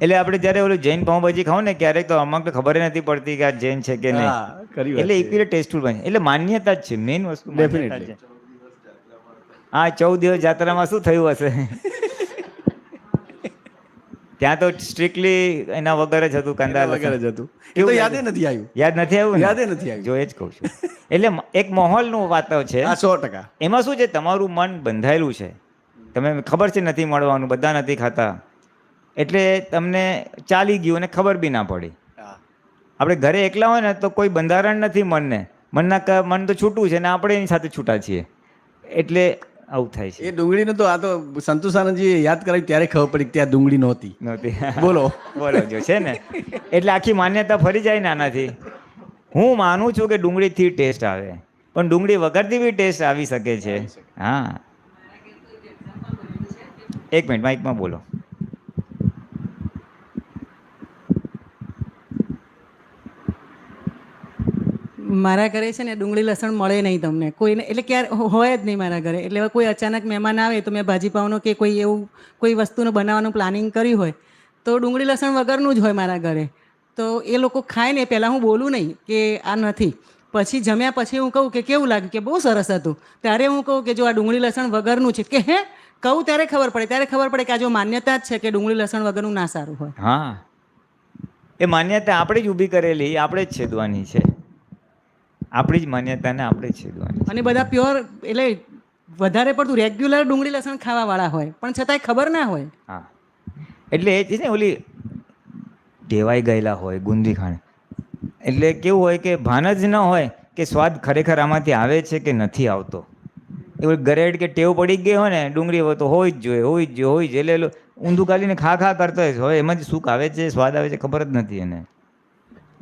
એટલે આપણે જ્યારે ઓલું જૈન પાઉંભાજી ખાવ ને ક્યારેક, તો અમુક તો ખબર નથી પડતી કે આ જૈન છે કે નહીં. એટલે ઇક્વિલી ટેસ્ટફુલ બને. એટલે માન્યતા જ છે, મેઇન વસ્તુ માન્યતા છે. હા, 14 દિવસ જાત્રામાં શું થયું હશે? ત્યાં તો સ્ટ્રિક્ટલી એના વગર જ હતું, કાંદા વગર જ હતું. એ તો યાદ નથી આવ્યું. યાદ નથી આવ્યું? યાદ નથી આવ્યું. જો એ જ કહું છું. એટલે એક માહોલનું વાત છે. 100%. એમાં શું છે, તમારું મન બંધાયેલું છે. તમે ખબર છે નથી મળવાનું, બધા નથી ખાતા, એટલે તમને ચાલી ગયું અને ખબર બી ના પડી. આપણે ઘરે એકલા હોય ને તો કોઈ બંધારણ નથી મનને, મન તો છૂટું છે ને આપણે એની સાથે છૂટા છીએ, એટલે આવું થાય છે. એ ડુંગળીનું તો આ તો સંતુષાનંદજી યાદ કરાવી ત્યારે ખબર પડી કે ત્યાં ડુંગળી નહોતી. બોલો બોલો, જો છે ને, એટલે આખી માન્યતા ફરી જાય ને આનાથી. હું માનું છું કે ડુંગળીથી ટેસ્ટ આવે, પણ ડુંગળી વગરથી બી ટેસ્ટ આવી શકે છે. હા, એક મિનિટ માઇકમાં બોલો. મારા ઘરે છે ને ડુંગળી લસણ મળે નહીં તમને કોઈને, એટલે ક્યારે હોય જ નહીં મારા ઘરે. એટલે હવે કોઈ અચાનક મહેમાન આવે તો મેં ભાજીપાવનો કે કોઈ એવું કોઈ વસ્તુનું બનાવવાનું પ્લાનિંગ કર્યું હોય તો ડુંગળી લસણ વગરનું જ હોય મારા ઘરે. તો એ લોકો ખાય ને પહેલાં હું બોલું નહીં કે આ નથી, પછી જમ્યા પછી હું કહું કે કેવું લાગ્યું, કે બહુ સરસ હતું. ત્યારે હું કહું કે જો આ ડુંગળી લસણ વગરનું છે, કે હે કહું ત્યારે ખબર પડે કે આ જો માન્યતા જ છે કે ડુંગળી લસણ વગરનું ના સારું હોય. હા, એ માન્યતા આપણે જ ઊભી કરેલી, આપણે જ છેદવાની છે. આપણી જ માન્યતાને આપણે જ છેદવાની છે. અને બધા પ્યોર એટલે વધારે પડતું રેગ્યુલર ડુંગળી લસણ ખાવાવાળા હોય પણ છતાંય ખબર ના હોય. હા, એટલે એ છે ને ઓલી ટેવાઈ ગયેલા હોય ગુંદી ખાણે, એટલે કેવું હોય કે ભાન જ ન હોય કે સ્વાદ ખરેખર આમાંથી આવે છે કે નથી આવતો. એવું ગરેડ કે ટેવ પડી ગઈ હોય ને, ડુંગળી હોય તો હોય જ જોઈએ, એટલે ઊંધું કાઢીને ખા કરતો હોય. હવે એમાં જ સુખ આવે છે, સ્વાદ આવે છે, ખબર જ નથી એને.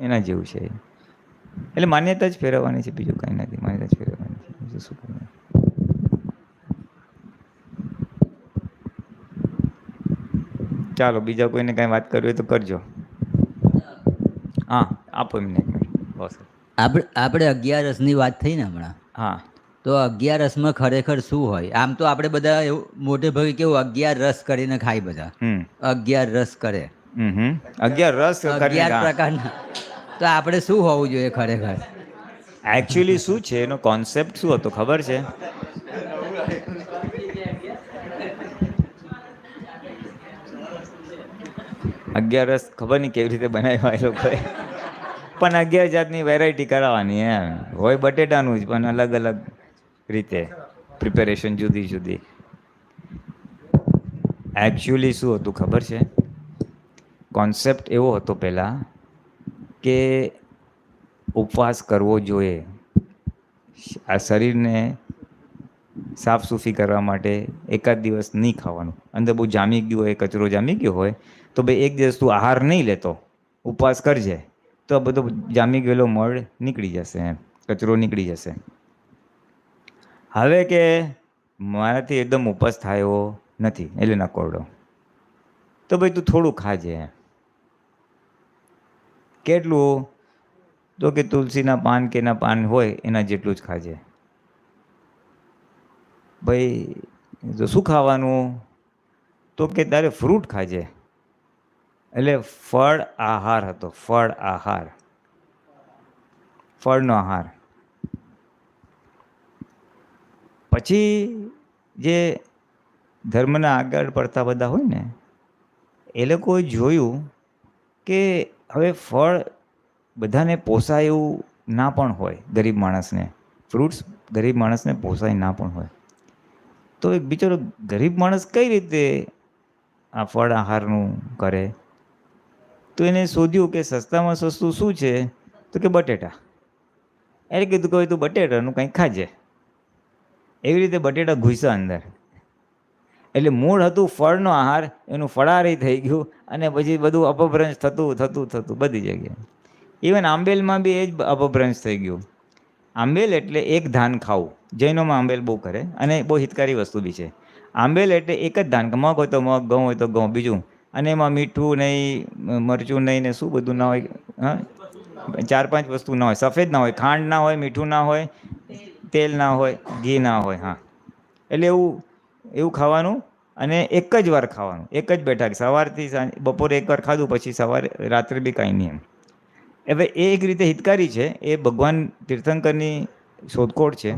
એના જેવું છે. એટલે માન્યતા જ ફેરવવાની છે, બીજું કંઈ નથી. માન્યતા જ ફેરવવાની છે, બીજું શું કરવાનું. ચાલો, બીજા કોઈને કાંઈ વાત કરવી હોય તો કરજો. હા, આપો એમને એક મિનિટ. બસ. આપણે 11 વાત થઈ ને હમણાં, હા, તો 11 ખરેખર શું હોય? આમ તો આપણે બધા એવું મોટે ભાગે કેવું 11 કરીને ખાય બધા, 11 કરે, 11 રસ 11 પ્રકારના. તો આપણે શું હોવું જોઈએ ખરેખર? એકચ્યુઅલી શું છે એનો કોન્સેપ્ટ શું હતો ખબર છે? રસ ખબર નહીં કેવી રીતે બનાવ્યા એ લોકોએ, પણ 11 જાતની વેરાયટી કરાવવાની એમ હોય. બટેટાનું જ પણ અલગ અલગ રીતે પ્રિપેરેશન જુદી જુદી. એકચ્યુઅલી શું હતું ખબર છે? કોન્સેપ્ટ એવો હતો પહેલાં કે ઉપવાસ કરવો જોઈએ, આ શરીરને સાફ સૂફી કરવા માટે એકાદ દિવસ નહીં ખાવાનું. અંદર બહુ જામી ગયું હોય, કચરો જામી ગયો હોય તો ભાઈ એક દિવસ તું આહાર નહીં લેતો, ઉપવાસ કરજે, તો આ બધો જામી ગયેલો મળ નીકળી જશે, એમ કચરો નીકળી જશે. હવે કે મારાથી એકદમ ઉપવાસ થયો નથી એટલે ના કોરડો, તો ભાઈ તું થોડું ખાજે. કેટલું? તો કે તુલસીના પાન કે એના પાન હોય એના જેટલું જ ખાજે. ભાઈ તો શું ખાવાનું? તો કે તારે ફ્રૂટ ખાજે. એટલે ફળ આહાર હતો, ફળ આહાર, ફળનો આહાર. પછી જે ધર્મના આગળ પડતા બધા હોય ને એ લોકોએ જોયું કે હવે ફળ બધાને પોસાય એવું ના પણ હોય, ગરીબ માણસને ફ્રૂટ્સ ગરીબ માણસને પોસાય ના પણ હોય. તો એક બિચારો ગરીબ માણસ કઈ રીતે આ ફળ આહારનું કરે? તો એને શોધ્યું કે સસ્તામાં સસ્તું શું છે? તો કે બટેટા. એને કીધું કે તું બટેટાનું કંઈક ખાજે. એવી રીતે બટેટા ઘૂસ્યા અંદર. એટલે મૂળ હતું ફળનો આહાર, એનું ફળાહારી થઈ ગયું અને પછી બધું અપભ્રંશ થતું બધી જગ્યાએ. ઇવન આંબેલમાં બી એ જ અપભ્રંશ થઈ ગયું. આંબેલ એટલે એક ધાન ખાવું. જૈનોમાં આંબેલ બહુ કરે અને બહુ હિતકારી વસ્તુ બી છે. આંબેલ એટલે એક જ ધાન, મગ હોય તો મગ, ઘઉં હોય તો ઘઉં, બીજું. અને એમાં મીઠું નહીં, મરચું નહીં ને શું બધું ના હોય. હા, 4-5 વસ્તુ ના હોય. સફેદ ના હોય, ખાંડ ના હોય, મીઠું ના હોય, તેલ ના હોય, ઘી ના હોય. હા, એટલે એવું ખાવાનું અને એક જ વાર ખાવાનું, એક જ બેઠક, સવારથી સાંજ, બપોરે એકવાર ખાધું પછી સવારે રાત્રે બી કાંઈ નહીં એમ. હવે એ એક રીતે હિતકારી છે, એ ભગવાન તીર્થંકરની શોધખોળ છે.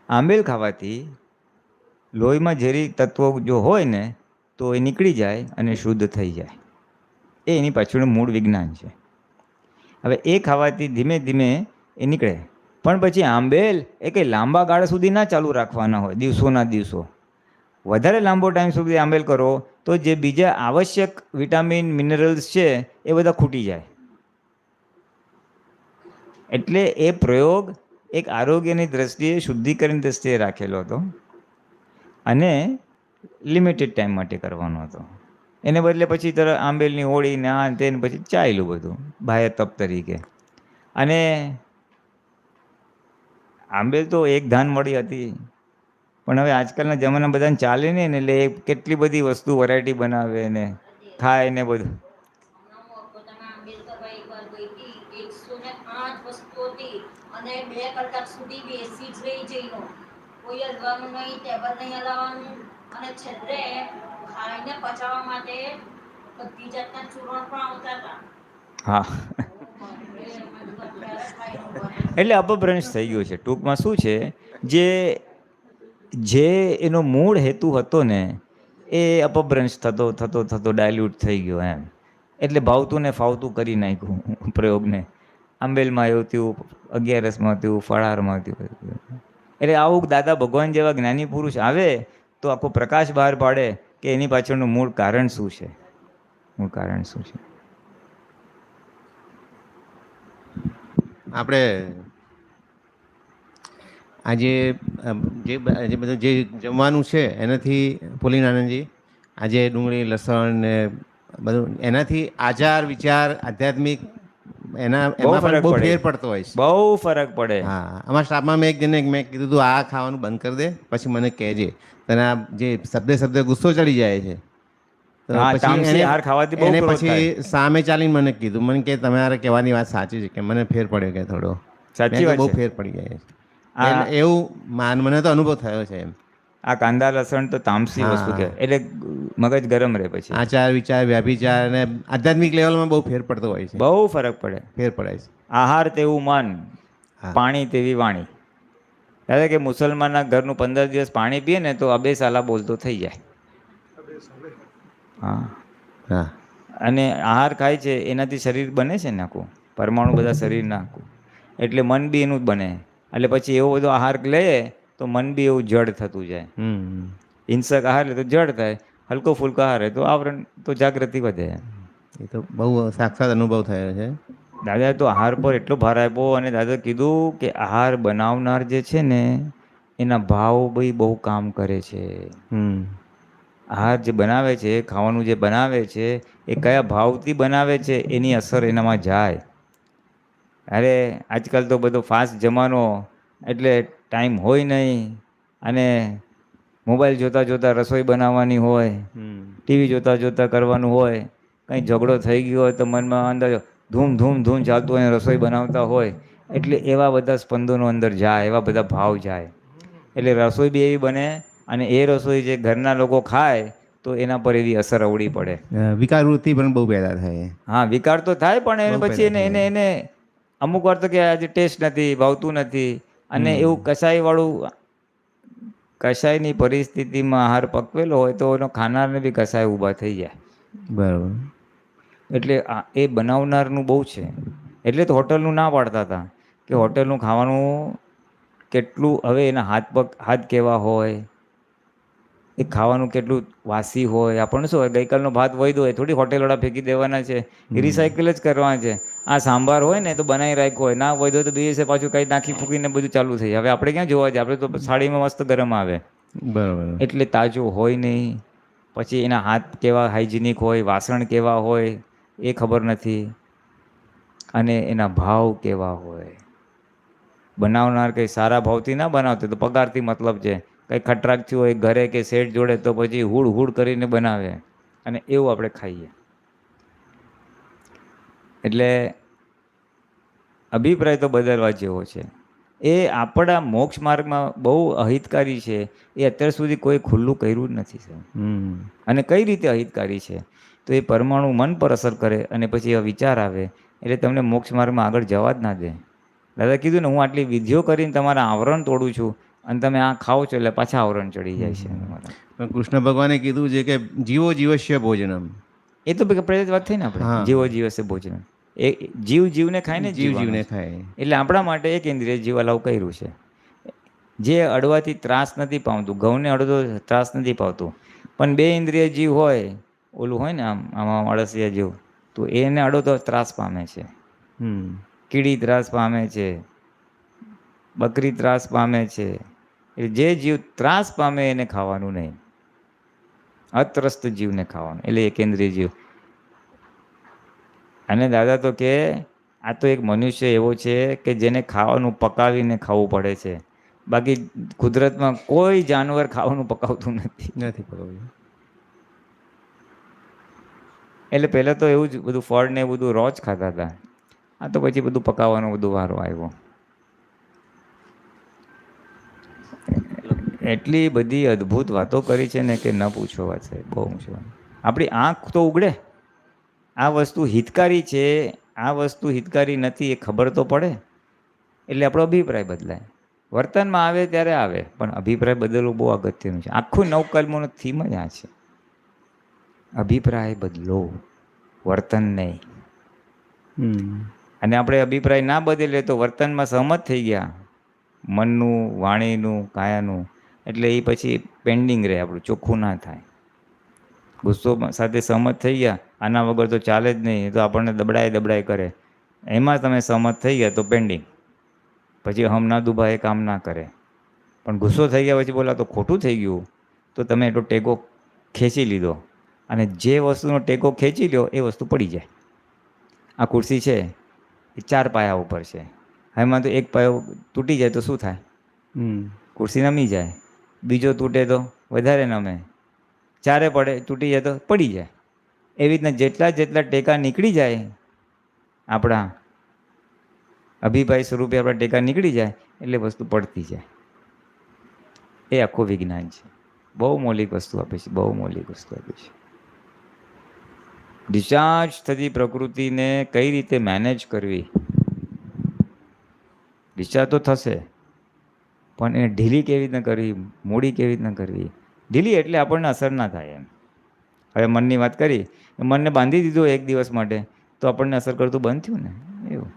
આંબેલ ખાવાથી લોહીમાં ઝેરી તત્વો જો હોય ને તો એ નીકળી જાય અને શુદ્ધ થઈ જાય. એ એની પાછળનું મૂળ વિજ્ઞાન છે. હવે એ ખાવાથી ધીમે ધીમે એ નીકળે. પણ પછી આંબેલ એ કંઈ લાંબા ગાળા સુધી ના ચાલુ રાખવાના હોય, દિવસોના દિવસો. વધારે લાંબો ટાઈમ સુધી આંબેલ કરો તો જે બીજા આવશ્યક વિટામિન મિનરલ્સ છે એ બધા ખૂટી જાય. એટલે એ પ્રયોગ એક આરોગ્યની દ્રષ્ટિએ, શુદ્ધિકરણની દ્રષ્ટિએ રાખેલો હતો અને લિમિટેડ ટાઈમ માટે કરવાનો હતો. એને બદલે પછી તરત આંબેલની હોળી ને આ તેને પછી ચાલ્યું બધું બાહ્ય તપ તરીકે. અને આંબેલ તો એક ધાન મળી હતી, પણ હવે આજકાલના જમાના બધાને ચાલે નહીં ને, એટલે એ કેટલી બધી વસ્તુ વેરાયટી બનાવે ને ખાય ને બધું. આ જ વસ્તુ હતી અને 2 કલાક સુધી બેસી જ રહી જઈનો, કોઈ હલવાનું નહીં, ટેબલ નહીં હલાવવાનું, અને છેલ્લે ખાઈને પચાવવા માટે બધી જાતના ચૂરણ પણ આવતા હતા. હા, અત્યારે ખાઈને ઊભા થઈ એટલે અપભ્રંશ થઈ ગયું છે. ટૂંકમાં શું છે, જે એનો મૂળ હેતુ હતો ને એ અપભ્રંશ થતો થતો થતો ડાયલ્યુટ થઈ ગયો એમ. એટલે ભાવતું ને ફાવતું કરી નાખ્યું પ્રયોગને. આંબેલમાં એવું થયું, 11રસમાં થયું, ફળારમાં થયું. એટલે આવું દાદા ભગવાન જેવા જ્ઞાની પુરુષ આવે તો આખો પ્રકાશ બહાર પાડે કે એની પાછળનું મૂળ કારણ શું છે, મૂળ કારણ શું છે. આપણે આજે જે બધું જે જમવાનું છે એનાથી પુલિનાનંદજી, આજે ડુંગળી લસણ ને બધું એનાથી આચાર વિચાર આધ્યાત્મિક એમાં પણ બહુ ફેર પડતો હોય છે. બહુ ફરક પડે. હા, અમારા સ્ટાફમાં મેં એક જણે મેં કીધું તું આ ખાવાનું બંધ કરી દે, પછી મને કહેજે. તને આ જે શબ્દે ગુસ્સો ચડી જાય છે. તો હા, પછી તામસી આહાર ખાવાથી બહુ એને ક્રોધ પછી થાય. સામે ચાલીને મને કીધું, મને કે તમારે કહેવાની વાત સાચી છે, કે મને ફેર પડ્યો કે થોડો. સાચી મેં વાત કીધું, બહુ છે. ફેર પડી જાય છે. આ એવું મને તો અનુભવ થયો છે એમ. આ કાંદા લસણ તો તામસી હા. વસ્તુ કહેવાય, એટલે મગજ ગરમ રહે પછી. આચાર વિચાર વ્યાભિચાર અને આધ્યાત્મિક લેવલમાં બહુ ફેર પડતો હોય છે. બહુ ફરક પડે. ફેર પડે છે. આહાર તેવું મન, હા. પાણી તેવી વાણી. દાદા કે મુસલમાનના ઘરનું 15 દિવસ પાણી પીએ ને તો અબે સાલા બોલતો થઈ જાય. હા, હા, અને આહાર ખાય છે એનાથી શરીર બને છે ને આખું, પરમાણુ બધા શરીરના આખું. એટલે મન બી એનું જ બને. એટલે પછી એવો બધો આહાર લે તો મન બી એવું જડ થતું જાય. હિંસક આહાર લે તો જડ થાય, હલકો ફૂલકો આહાર લે તો આવરણ તો જાગૃતિ વધે. એ તો બહુ સાક્ષાત અનુભવ થયો છે. દાદાએ તો આહાર પર એટલો ભાર આપ્યો, અને દાદા કીધું કે આહાર બનાવનાર જે છે ને એના ભાવ બી બહુ કામ કરે છે. આહાર જે બનાવે છે, ખાવાનું જે બનાવે છે, એ કયા ભાવથી બનાવે છે એની અસર એનામાં જાય. અરે આજકાલ તો બધો ફાસ્ટ જમાનો, એટલે ટાઈમ હોય નહીં, અને મોબાઈલ જોતાં જોતાં રસોઈ બનાવવાની હોય, ટીવી જોતાં જોતાં કરવાનું હોય, કંઈ ઝઘડો થઈ ગયો હોય તો મનમાં અંદર ધૂમ ધૂમ ધૂમ ચાલતું હોય, રસોઈ બનાવતા હોય, એટલે એવા બધા સ્પંદનો અંદર જાય, એવા બધા ભાવ જાય. એટલે રસોઈ બી એવી બને, અને એ રસોઈ જે ઘરના લોકો ખાય તો એના પર એવી અસર અવળી પડે. વિકાર વૃત્તિ પણ બહુ પેદા થાય. હા, વિકાર તો થાય, પણ એને બહુ પછી પેદા એને થાય. એને એને અમુક વાર તો કે આજે ટેસ્ટ નથી, ભાવતું નથી, અને એવું કસાઈવાળું, કસાઈની પરિસ્થિતિમાં આહાર પકવેલો હોય તો એનો ખાનારને બી કસાય ઊભા થઈ જાય. બરાબર. એટલે એ બનાવનારનું બહુ છે. એટલે તો હોટલનું ના પાડતા હતા કે હોટલનું ખાવાનું કેટલું, હવે એના હાથ કેવા હોય, એ ખાવાનું કેટલું વાસી હોય. આપણને શું હોય, ગઈકાલનો ભાત વધ્યો હોય, થોડી હોટેલવાળા ફેંકી દેવાના છે, એ રિસાયકલ જ કરવાના છે. આ સાંભાર હોય ને તો બનાવી રાખ્યો હોય, ના વધ્યો તો દિવસે પાછું કંઈ નાખી ફૂકીને બધું ચાલુ થઈ જાય. હવે આપણે ક્યાં જોવા જાય, આપણે તો થાળીમાં મસ્ત ગરમ આવે. બરાબર. એટલે તાજું હોય નહીં. પછી એના હાથ કેવા હાઇજેનિક હોય, વાસણ કેવા હોય એ ખબર નથી, અને એના ભાવ કેવા હોય. બનાવનાર કંઈ સારા ભાવથી ના બનાવતો તો પગારથી મતલબ છે. કંઈ ખટરાક થયું હોય ઘરે કે શેઠ જોડે તો પછી હુડ કરીને બનાવે, અને એવું આપણે ખાઈએ. એટલે અભિપ્રાય તો બદલવા જેવો છે. એ આપણા મોક્ષ માર્ગમાં બહુ અહિતકારી છે. એ અત્યાર સુધી કોઈ ખુલ્લું કર્યું જ નથી સર. અને કઈ રીતે અહિતકારી છે, તો એ પરમાણુ મન પર અસર કરે, અને પછી એવા વિચાર આવે, એટલે તમને મોક્ષ માર્ગમાં આગળ જવા જ ના દે. દાદા કીધું ને, હું આટલી વિધિઓ કરીને તમારા આવરણ તોડું છું, અને તમે આ ખાઓ છો એટલે પાછા આવરણ ચડી જાય છે. કૃષ્ણ ભગવાને કીધું છે કે જીવો જીવસ્ય ભોજનમ. એ તો પ્રેરિત વાત થઈ ને આપણે, હા. જીવો જીવસે ભોજન. એ જીવને ખાય ને, જીવને ખાય. એટલે આપણા માટે એક ઇન્દ્રિય જીવાલાવ કર્યું છે. જે અડવાથી ત્રાસ નથી પામતું, ઘઉંને અડધો ત્રાસ નથી પાવતું, પણ 2 ઇન્દ્રિય જીવ હોય, ઓલું હોય ને આમાં અળસિયા જેવું, તો એને અડો તો ત્રાસ પામે છે. કીડી ત્રાસ પામે છે, બકરી ત્રાસ પામે છે. એટલે જે જીવ ત્રાસ પામે એને ખાવાનું નહીં, અત્રસ્ત જીવને ખાવાનું, એટલે એકેન્દ્રિય જીવ. અને દાદા તો કે આ તો એક મનુષ્ય એવો છે કે જેને ખાવાનું પકાવીને ખાવું પડે છે, બાકી કુદરતમાં કોઈ જાનવર ખાવાનું પકાવતું નથી. એટલે પહેલાં તો એવું જ બધું ફળ ને એવું બધું રોજ ખાતા હતા. આ તો પછી બધું પકાવવાનો બધું વારો આવ્યો. એટલી બધી અદ્ભુત વાતો કરી છે ને કે ન પૂછો વાત છે. બહુ ઊંચો. આપણી આંખ તો ઉગડે. આ વસ્તુ હિતકારી છે, આ વસ્તુ હિતકારી નથી એ ખબર તો પડે, એટલે આપણો અભિપ્રાય બદલાય. વર્તનમાં આવે ત્યારે આવે, પણ અભિપ્રાય બદલવો બહુ અગત્યનું છે. આખું નવકલ્મોનો થીમ જ આ છે. અભિપ્રાય બદલો, વર્તન નહીં. અને આપણે અભિપ્રાય ના બદલીએ તો વર્તનમાં સહમત થઈ ગયા, મનનું, વાણીનું, કાયાનું, એટલે એ પછી પેન્ડિંગ રહે, આપણું ચોખ્ખું ના થાય. ગુસ્સો સાથે સહમત થઈ ગયા, આના વગર તો ચાલે જ નહીં, તો આપણને દબડાય કરે, એમાં તમે સહમત થઈ ગયા તો પેન્ડિંગ. પછી હમ ના દુભાએ કામ ના કરે. પણ ગુસ્સો થઈ ગયા પછી બોલા તો ખોટું થઈ ગયું, તો તમે એટલો ટેકો ખેંચી લીધો, અને જે વસ્તુનો ટેકો ખેંચી લ્યો એ વસ્તુ પડી જાય. આ ખુરશી છે એ 4 પાયા ઉપર છે, એમાં તો એક પાયો તૂટી જાય તો શું થાય? ખુરશી નમી જાય. બીજો તૂટે તો વધારે નમે, 4 પડે તૂટી જાય તો પડી જાય. એવી રીતના જેટલા ટેકા નીકળી જાય, આપણા અભિપ્રાય સ્વરૂપે આપણા ટેકા નીકળી જાય એટલે વસ્તુ પડતી જાય. એ આખું વિજ્ઞાન છે. બહુ મૌલિક વસ્તુ આપે છે, બહુ મૌલિક વસ્તુ આપે છે. ડિસ્ચાર્જ થતી પ્રકૃતિને કઈ રીતે મેનેજ કરવી? ડિસ્ચાર્જ તો થશે, પણ એને ઢીલી કેવી રીતના કરવી, મોડી કેવી રીતના કરવી? ઢીલી એટલે આપણને અસર ના થાય એમ. હવે મનની વાત કરી, મનને બાંધી દીધું એક દિવસ માટે તો આપણને અસર કરતું બંધ થયું ને, એવું.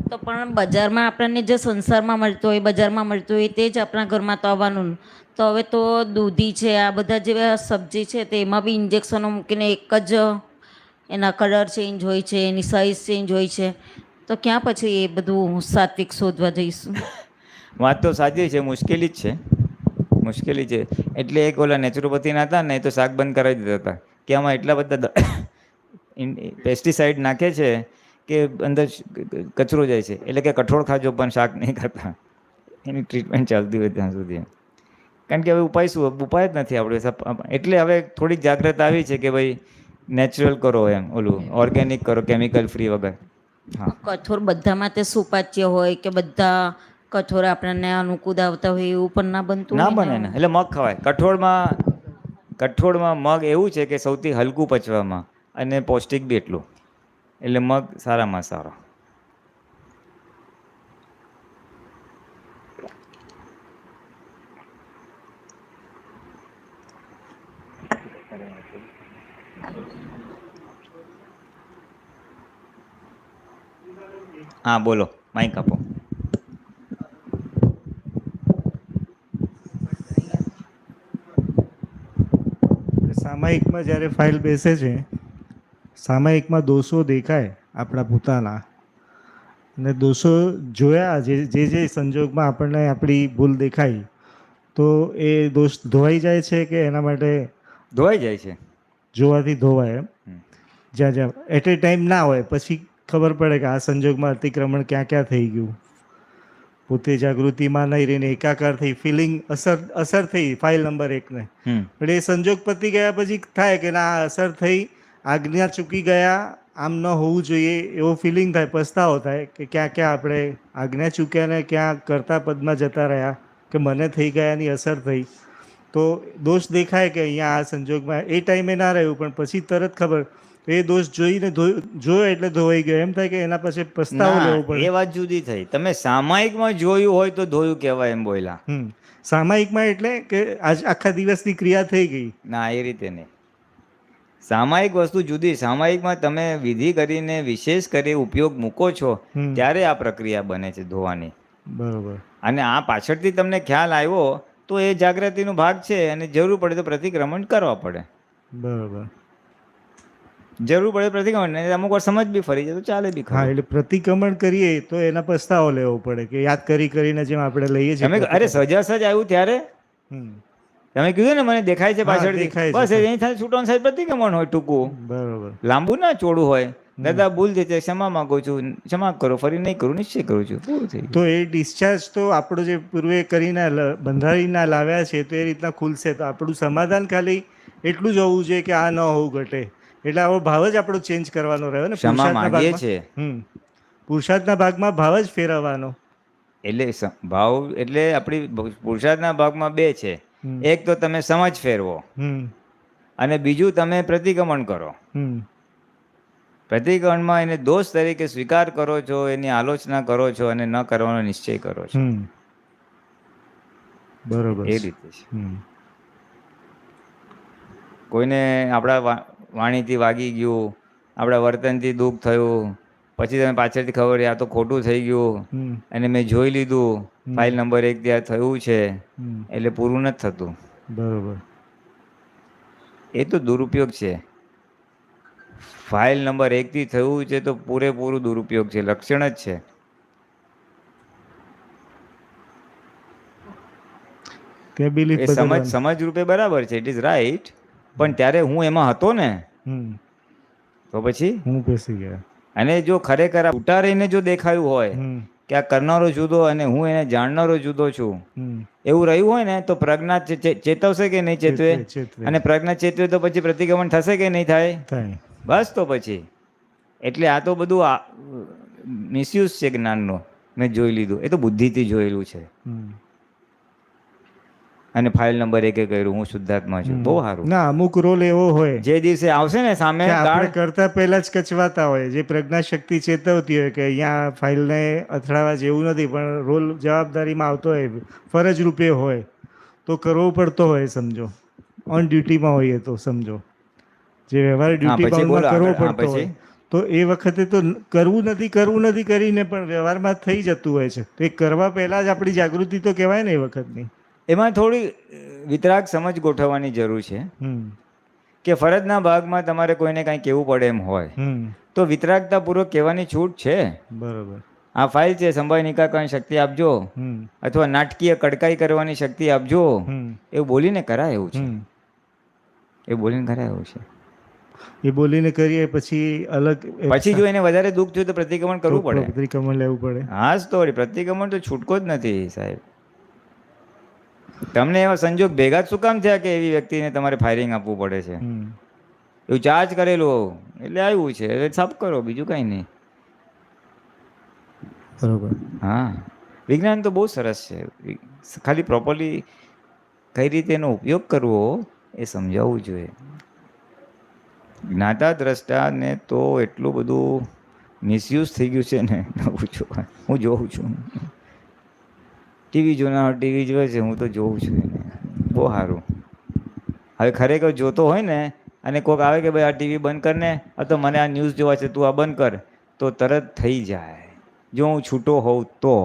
તો પણ બજારમાં આપણને જે સંસારમાં મળતું હોય, બજારમાં મળતું હોય તે જ આપણા ઘરમાં તો આવવાનું. તો હવે તો દૂધી છે, આ બધા જે સબ્જી છે તેમાં બી ઇન્જેક્શનો મૂકીને એક જ એના કલર ચેન્જ હોય છે, એની સાઇઝ ચેન્જ હોય છે. તો ક્યાં પછી એ બધું સાત્વિક શોધવા જઈશું? વાત તો સાચી છે, મુશ્કેલી જ છે, મુશ્કેલી છે. એટલે એક ઓલા નેચરોપેથીના હતા ને, એ તો શાક બંધ કરાવી દીધા હતા કે આમાં એટલા બધા પેસ્ટિસાઇડ નાખે છે કે અંદર કચરો જાય છે, એટલે કે કઠોળ ખાજો પણ શાક નહીં ખાતા. એની ટ્રીટમેન્ટ ચાલતી હોય ત્યાં સુધી. કારણ કે હવે ઉપાય શું? ઉપાય જ નથી આપણે. એટલે હવે થોડીક જાગૃતતા આવી છે કે ભાઈ નેચરલ કરો, એમ ઓલું ઓર્ગેનિક કરો, કેમિકલ ફ્રી વગર. હા, કઠોળ બધામાં તે સુપાચ્ય હોય કે બધા કઠોળ આપણને અનુકૂળ આવતા હોય એવું પણ ના બનતું ના હોય બને ને. એટલે મગ ખવાય. કઠોળમાં મગ એવું છે કે સૌથી હલકું પચવામાં અને પૌષ્ટિક બી એટલું, એટલે મગ સારામાં સારો. હા બોલો, માઈક આપો. સામાયિકમાં જ્યારે ફાઇલ બેસે છે, સામાયિકમાં દોષો દેખાય આપણા પોતાના, અને દોષો જોયા જે સંજોગમાં આપણને આપણી ભૂલ દેખાય, તો એ દોષ ધોવાઈ જાય છે કે એના માટે ધોવાઈ જાય છે? જોવાથી ધોવાય એમ. જ્યાં એટ એ ટાઈમ ના હોય, પછી ખબર પડે કે આ સંજોગમાં અતિક્રમણ ક્યાં ક્યાં થઈ ગયું. પોતે જાગૃતિમાં નહીં રહીને એકાકાર થઈ, ફિલિંગ અસર થઈ ફાઇલ નંબર 1 ને, પણ એ સંજોગ પતી ગયા પછી થાય કે ના અસર થઈ, આજ્ઞા ચૂકી ગયા, આમ ન હોવું જોઈએ એવો ફિલિંગ થાય, પસ્તાવો થાય કે ક્યાં ક્યાં આપણે આજ્ઞા ચૂક્યા ને ક્યાં કરતા પદમાં જતા રહ્યા કે મને થઈ ગયાની અસર થઈ. તો દોષ દેખાય કે અહીંયા આ સંજોગમાં એ ટાઈમે ના રહ્યું, પણ પછી તરત ખબર એ દોષ જોઈને જોયો એટલે ધોવાઈ ગયો, એમ થાય કે એના પછી પસ્તાવો લેવો પડે. એ વાત જુદી થઈ. તમે સામાયિકમાં જોયું હોય તો ધોયું કહેવાય એમ બોલ્યા. સામાયિકમાં એટલે કે આજ આખા દિવસની ક્રિયા થઈ ગઈ. ના, એ રીતે નહીં. સામાયિક વસ્તુ જુદી. સામાયિકમાં તમે વિધિ કરીને વિશેષ કરી ઉપયોગ મૂકો છો ત્યારે આ પ્રક્રિયા બને છે ધોવાની. બરોબર. અને આ પાછળથી તમને ખ્યાલ આવ્યો તો એ જાગૃતિનો ભાગ છે, અને જરૂર પડે તો પ્રતિક્રમણ કરવા પડે. બરોબર. જરૂર પડે પ્રતિક્રમણ, અમુક વાર સમજ બી ફરી જાય તો ચાલે બી. હા, એટલે પ્રતિક્રમણ કરીએ તો એના પસ્તાવો લેવો પડે કે યાદ કરીને જેમ આપણે લઈએ છીએ. અરે સજા આવ્યું ત્યારે તમે કીધું ને મને દેખાય છે પાછળથી, બસ અહીં થાય છૂટો સાહેબ પ્રતિક્રમણ હોય, ટૂંકું. બરોબર. લાંબુ ના ચોડું હોય. દાદા ભૂલ થઈ છે, ક્ષમા માંગુ છું, ક્ષમા કરો, ફરી નહીં કરું, નિશ્ચય કરું છું, પૂરું થઈ ગયું. તો એ ડિસ્ચાર્જ તો આપણો જે પૂર્વે કરીને બંધારીના લાવ્યા છે તો એ રીતના ખુલશે. તો આપણું સમાધાન ખાલી એટલું જ હોવું જોઈએ કે આ ન હોવું ઘટે. એટલે આવો ભાવ જ આપણો ચેન્જ કરવાનો રહ્યો ને. ક્ષમા પુરુષાર્થના માંગીએ ભાગમાં છે પુરુષાર્થના ભાગમાં ભાવ જ ફેરવવાનો. એટલે ભાવ એટલે આપણી પુરુષાર્થના ભાગમાં બે છે. એક તો તમે સમજ ફેરવો અને બીજું તમે પ્રતિક્રમણ કરો. પ્રતિક્રમણમાં એને દોષ તરીકે સ્વીકાર કરો છો, એની આલોચના કરો છો અને ન કરવાનો નિશ્ચય કરો છો. બરોબર એ રીતે છે. કોઈને આપણા વાણીથી વાગી ગયું, આપણા વર્તનથી દુઃખ થયું, પછી તમે પાછળથી ખબર આ તો ખોટું થઈ ગયું અને મેં જોઈ લીધું ફાઇલ નંબર 1 ત્યાં થયું છે એટલે પૂરું નથી થતું. બરોબર. એ તો દુરુપયોગ છે. ફાઇલ નંબર 1 થી થયું છે તો પૂરેપૂરું દુરુપયોગ છે, લક્ષણ જ છે. એ સમજ રૂપે બરાબર છે, ઇટ ઇઝ રાઈટ, પણ ત્યારે હું એમાં હતો ને તો પછી હું બેસી ગયા. અને જો ખરેખર છૂટા રહીને જો દેખાયું હોય કે આ કરનારો જુદો અને હું એને જાણનારો જુદો છું એવું રહ્યું હોય ને તો પ્રજ્ઞા ચેતવશે કે નહીં ચેતવે? અને પ્રજ્ઞા ચેતવે તો પછી પ્રતિક્રમણ થશે કે નહીં થાય? બસ તો પછી એટલે આ તો બધું મિસયુઝ છે જ્ઞાનનો. મેં જોઈ લીધું, એ તો બુદ્ધિથી જોયેલું છે. અને ફાઇલ નંબર 1 કર્યું, હું શુદ્ધાત્મા છું, બહુ સારું. ના, અમુક રોલ એવો હોય જે દિવસે આવશે ને સામે આપણે કરતા પહેલા જ કચવાતા હોય, જે પ્રજ્ઞા શક્તિ ચેતવતી હોય કે અહીંયા ફાઇલને અથડાવા જેવું નથી, પણ રોલ જવાબદારીમાં આવતો હોય, ફરજ રૂપે હોય તો કરવો પડતો હોય. સમજો ઓન ડ્યુટીમાં હોઈએ તો સમજો, જે વ્યવહાર ડ્યુટી બાઉન્ડમાં કરવો પડતો હોય તો એ વખતે તો કરવું નથી કરીને પણ વ્યવહારમાં થઈ જતું હોય છે. તો એ કરવા પહેલાં જ આપણી જાગૃતિ તો કહેવાય ને એ વખતની. એમાં થોડી વિતરાગ સમજ ગોઠવવાની જરૂર છે કે ફરજના ભાગમાં તમારે કોઈને કાંઈ કહેવું પડે એમ હોય તો વિતરાગતાપૂર્વક કહેવાની છૂટ છે. બરોબર. આ ફાઇલ છે, સંભાળ નિકાલ કરવાની શક્તિ આપજો, અથવા નાટકીય કડકાઈ કરવાની શક્તિ આપજો, એવું બોલીને કરાય એવું છે. એ બોલીને કરાય એવું છે. એ બોલીને કરીએ પછી અલગ, પછી જો એને વધારે દુઃખ થયું તો પ્રતિક્રમણ કરવું પડે, પ્રતિક્રમણ લેવું પડે. હા જ તો પ્રતિક્રમણ તો છૂટકો જ નથી સાહેબ. તમને એવા સંજોગ ભેગા જ શું કામ થયા કે એવી વ્યક્તિને તમારે ફાયરિંગ આપવું પડે છે? એવું ચાર્જ કરેલું એટલે આવ્યું છે, એટલે સાફ કરો, બીજું કંઈ નહીં. બરોબર. હા, વિજ્ઞાન તો બહુ સરસ છે, ખાલી પ્રોપરલી કઈ રીતે એનો ઉપયોગ કરવો એ સમજાવવું જોઈએ. જ્ઞાતા દ્રષ્ટાને તો એટલું બધું મિસયુઝ થઈ ગયું છે ને, હું જોઉં છું. ટીવી જોનાર ટીવી જોવે છે, હું તો જોઉં છું એને, બહુ સારું. હવે ખરેખર જોતો હોય ને અને કોઈક આવે કે ભાઈ આ ટીવી બંધ કર ને, તો મને આ ન્યૂઝ જોવા છે, તું આ બંધ કર, તો તરત થઈ જાય. જો હું છૂટો હોઉં તો.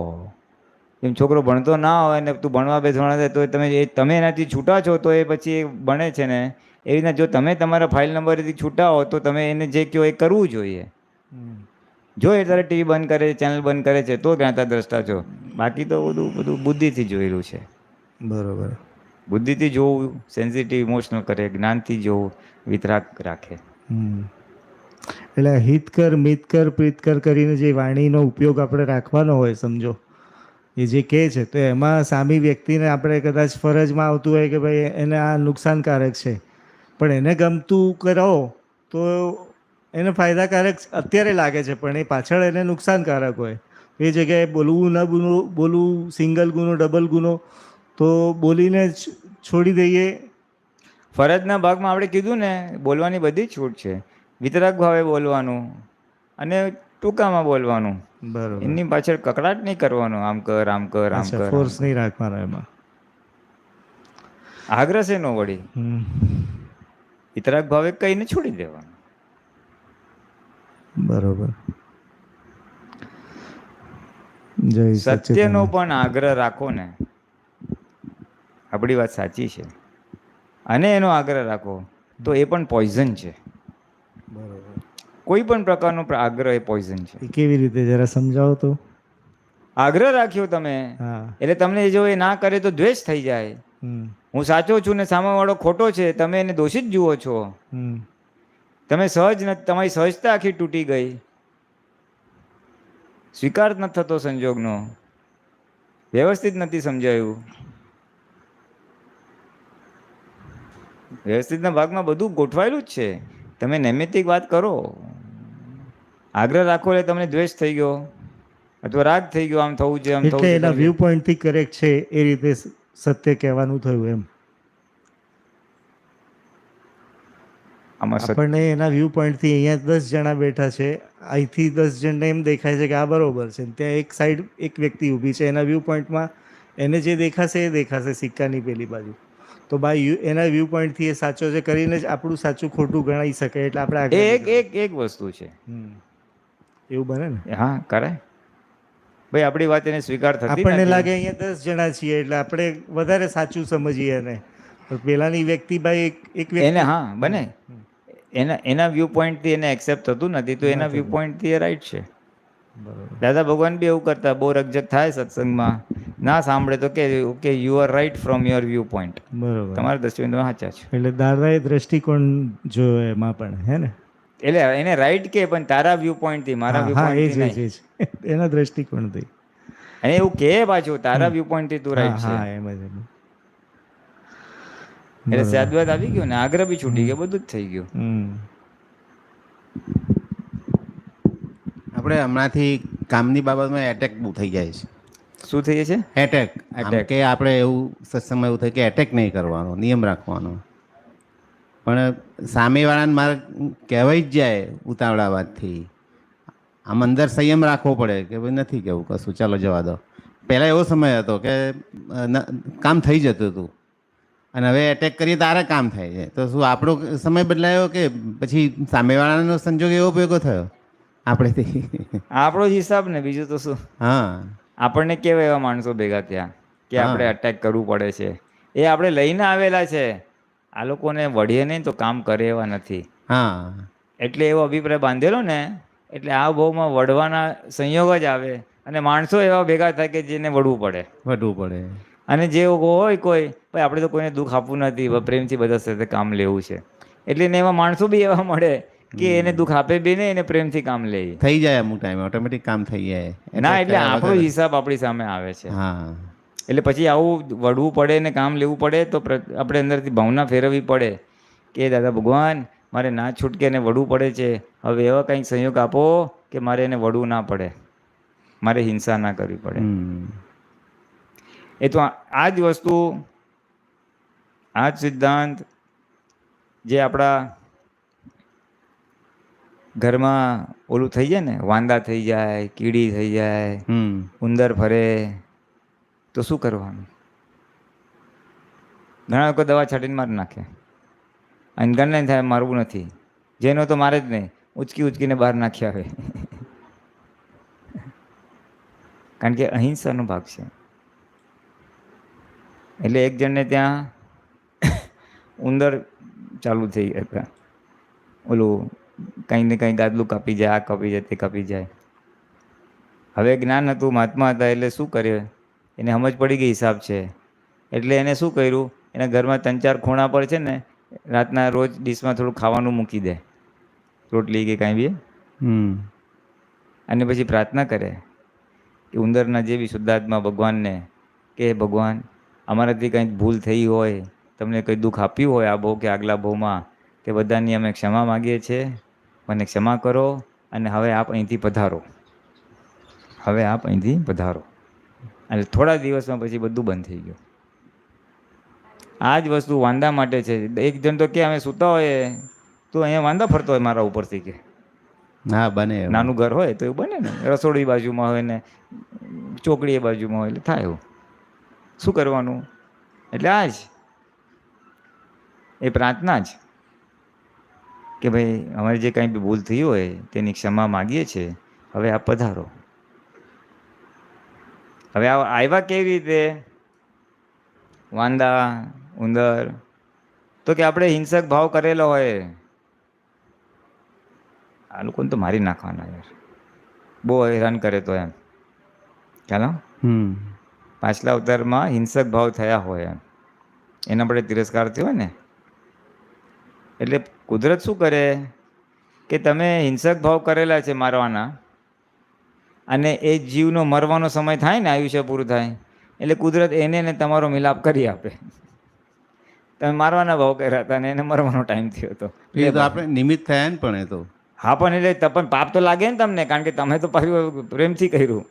એમ છોકરો ભણતો ના હોય ને તું ભણવા બેસવાના થાય તો તમે એનાથી છૂટા છો તો એ પછી ભણે છે ને. એવી રીતના જો તમે તમારા ફાઇલ નંબરથી છૂટા હો તો તમે એને જે કહો એ કરવું જોઈએ. જો એ તારે ટીવી બંધ કરે, ચેનલ બંધ કરે છે તો જ્ઞાતા દ્રષ્ટા છો. બાકી તો બધું બુદ્ધિથી જોયેલું છે. બરોબર. બુદ્ધિથી જોવું સેન્સિટિવ ઇમોશનલ કરે, જ્ઞાનથી જોવું વિતરાગ રાખે. એટલે હિતકર મિતકર પ્રીતકર કરીને જે વાણીનો ઉપયોગ આપણે રાખવાનો હોય સમજો, એ જે કહે છે તો એમાં સામી વ્યક્તિને આપણે કદાચ ફરજમાં આવતું હોય કે ભાઈ એને આ નુકસાનકારક છે, પણ એને ગમતું કરો તો એને ફાયદાકારક અત્યારે લાગે છે, પણ એ પાછળ એને નુકસાનકારક હોય. એ જગ્યાએ બોલવું ન બોલવું, સિંગલ ગુનો ડબલ ગુનો તો બોલીને જ છોડી દઈએ. ફરજના ભાગમાં આપણે કીધું ને બોલવાની બધી જ છૂટ છે. વિતરાગ ભાવે બોલવાનું અને ટૂંકામાં બોલવાનું. બરોબર. એની પાછળ કકડાટ નહીં કરવાનો, આમ કર આમ કર આમ કર, ફોર્સ નહીં રાખવાનો એમાં. આગ્રહ છે નો વળી. વિતરાગ ભાવે કહીને છોડી દેવાનું. બરોબર. જય સત્યનો પણ આગ્રહ રાખો ને, આપણી વાત સાચી છે, અને એનો આગ્રહ રાખો તો એ પણ પોઈઝન છે. બરોબર. કોઈ પણ પ્રકારનો આગ્રહ એ પોઈઝન છે. કેવી રીતે જરા સમજાવો તો. આગ્રહ રાખ્યો તમે એટલે તમને જો એ ના કરે તો દ્વેષ થઈ જાય. હું સાચો છું ને સામેવાળો ખોટો છે, તમે એને દોષિત જુઓ છો. તમે સહજ નથી, તમારી સહજતા આખી તૂટી ગઈ, સ્વીકાર નથી થતો સંજોગનો, વ્યવસ્થિત નથી સમજાયું. વ્યવસ્થિતના ભાગમાં બધું ગોઠવાયેલું જ છે. તમે નૈમિત્તિક વાત કરો, આગ્રહ રાખો એટલે તમને દ્વેષ થઈ ગયો અથવા રાગ થઈ ગયો, આમ થવું છે, આમ થવું એટલે એના છે. વ્યૂ પોઈન્ટથી કરેક્ટ છે એ રીતે સત્ય કહેવાનું થયું એમ. આમાં આપણને એના વ્યૂ પોઈન્ટથી અહીંયા 10 જણા બેઠા છે, અહીંથી 10 જણને એમ દેખાય છે કે આ બરોબર છે, ત્યાં એક સાઈડ એક વ્યક્તિ ઊભી છે, એના વ્યૂ પોઈન્ટમાં એને જે દેખાશે એ દેખાશે સિક્કાની પેલી બાજુ. તો એના વ્યૂ પોઈન્ટથી એ સાચો છે કરીને જ આપણું સાચું ખોટું ગણાઈ શકે. એટલે આપણે આગળ એક વસ્તુ છે. એવું બને ને. હા, કરાય ભાઈ, આપણી વાત એને સ્વીકાર થતી આપણને નથી. લાગે અહીંયા 10 જણા છીએ એટલે આપણે વધારે સાચું સમજીએ એને, પણ પેલાની વ્યક્તિ ભાઈ એક વ્યક્તિ એને હા બને, એના વ્યૂ પોઈન્ટથી એને એક્સેપ્ટ થતું નથી, તો એના વ્યૂ પોઈન્ટથી એ રાઈટ છે. દાદા ભગવાન બી એવું કરતા, બહુ રકજક થાય સત્સંગમાં, ના સાંભળે તો કે okay you are right from your view point, બરોબર. તમારા દૃષ્ટિકોણ સાચા છે. એટલે દાદાએ દ્રષ્ટિકોણ જોયો એમાં પણ, હે ને. એટલે એને રાઈટ કે પણ તારા વ્યૂ પોઈન્ટથી, મારા વ્યૂ હા, એ પોઈન્ટથી જ નહીં. એ જ એના દ્રષ્ટિકોણથી. અને એવું કે પાછું તારા વ્યૂ પોઈન્ટથી તું રાઈટ છે. હા, એમ જ એમ. એટલે સાદવાદ આવી ગયું ને, આગ્રહ બી છૂટી ગયો, બધું જ થઈ ગયું. આપણે હમણાંથી કામની બાબતમાં એટેક બહુ થઈ જાય છે. શું થઈ છે? એટેક. Attack. કે આપણે એવું સત્સંગમાં એવું થાય કે એટેક નહીં કરવાનો, નિયમ રાખવાનો. પણ સામેવાળાને મારે કહેવાય જ જાય ઉતાવળાવાદથી. આમ અંદર સંયમ રાખવો પડે કે ભાઈ નથી કહેવું કશું, ચાલો જવા દો. પહેલાં એવો સમય હતો કે કામ થઈ જતું હતું, અને હવે એટેક કરીએ તારે કામ થાય છે. તો શું આપણો સમય બદલાયો કે પછી સામેવાળાનો સંજોગ એવો ભેગો થયો આપણેથી? આપણો જ હિસાબ ને, બીજું તો શું. હા, આપણને કેવા એવા માણસો ભેગા થયા કે આપણે અટેક કરવું પડે છે. એ આપણે લઈને આવેલા છે, આ લોકોને વળીએ નહીં તો કામ કરે એવા નથી. હા, એટલે એવો અભિપ્રાય બાંધેલો ને, એટલે આ ભાવમાં વળવાના સંયોગ જ આવે, અને માણસો એવા ભેગા થાય કે જેને વળવું પડે. વધવું પડે. અને જે હોય કોઈ ભાઈ, આપણે તો કોઈને દુઃખ આપવું નથી, પ્રેમથી બધા સાથે કામ લેવું છે, એટલે એને એવા માણસો બી એવા મળે કે એને દુઃખ આપે બી નહીં, એને પ્રેમથી કામ લે. થઈ જાય અમુક ટાઈમે ઓટોમેટિક કામ થઈ જાય. ના, એટલે આપણો હિસાબ આપણી સામે આવે છે. હા, એટલે પછી આવું વળવું પડે ને કામ લેવું પડે, તો આપણે અંદરથી ભાવના ફેરવવી પડે કે દાદા ભગવાન, મારે ના છૂટકે એને વળવું પડે છે, હવે એવા કંઈક સંયોગ આપો કે મારે એને વળવું ના પડે, મારે હિંસા ના કરવી પડે. એ તો આ જ વસ્તુ, આ જ સિદ્ધાંત જે આપણા ઘરમાં ઓલું થઈ જાય ને, વાંદા થઈ જાય, કીડી થઈ જાય, ઉંદર ફરે, તો શું કરવાનું? ઘણા લોકો દવા છાંટીને મારી નાખે, અને ગણને થાય મારવું નથી, જેનો તો મારે જ નહીં, ઉચકીને બહાર નાખી આવે. કારણ કે અહિંસાનો ભાગ છે. એટલે એક જણને ત્યાં ઉંદર ચાલુ થઈ ગયા હતા, ઓલું કંઈ ને કંઈ ગાદલું કાપી જાય, આ કાપી જાય, તે કાપી જાય. હવે જ્ઞાન હતું, મહાત્મા હતા, એટલે શું કરે, એને સમજ પડી ગઈ હિસાબ છે, એટલે એને શું કર્યું, એના ઘરમાં 3-4 ખૂણા પર છે ને, રાતના રોજ ડીશમાં થોડું ખાવાનું મૂકી દે, રોટલી કે કાંઈ બી, અને પછી પ્રાર્થના કરે કે ઉંદરના જેવી શુદ્ધાત્મા ભગવાનને કે ભગવાન, અમારાથી કંઈક ભૂલ થઈ હોય, તમને કંઈ દુઃખ આપ્યું હોય આ ભાવ કે આગલા ભાવમાં, તે બધાની અમે ક્ષમા માગીએ છીએ, મને ક્ષમા કરો, અને હવે આપ અહીંથી પધારો, હવે આપ અહીંથી પધારો. અને થોડા દિવસમાં પછી બધું બંધ થઈ ગયું. આ જ વસ્તુ વાંદા માટે છે. એક જણ તો કે અમે સૂતા હોય તો અહીંયા વાંદા ફરતો હોય મારા ઉપરથી, કે હા બને. નાનું ઘર હોય તો એવું બને ને, રસોડી બાજુમાં હોય ને ચોકડી એ બાજુમાં હોય, એટલે થાય એવું. શું કરવાનું? એટલે આ જ એ પ્રાર્થના જ કે ભાઈ અમારી જે કાંઈ બી ભૂલ થઈ હોય તેની ક્ષમા માગીએ છીએ, હવે આપ પધારો. હવે આવ્યા કેવી રીતે વાંદા, ઉંદર? તો કે આપણે હિંસક ભાવ કરેલો હોય, આ લોકોને તો મારી નાખવાના યાર, બહુ હેરાન કરે તો એમ ચાલો, પાછલા અવતારમાં હિંસક ભાવ થયા હોય એમ, એના આપણે તિરસ્કાર થયો હોય ને, એટલે કુદરત શું કરે કે તમે હિંસક ભાવ કરેલા છે મારવાના, અને એ જીવનો મરવાનો સમય થાય ને, આયુષ્ય પૂરું થાય એટલે કુદરત એને ને તમારો મિલાપ કરી આપે. તમે મારવાના ભાવ કર્યા હતા અને એને મરવાનો ટાઈમ થયો હતો. એ તો આપણે નિમિત્ત થયા ને, પણ એ તો હા, પણ એટલે પણ પાપ તો લાગે ને તમને, કારણ કે તમે તો પાછું પ્રેમથી કર્યું.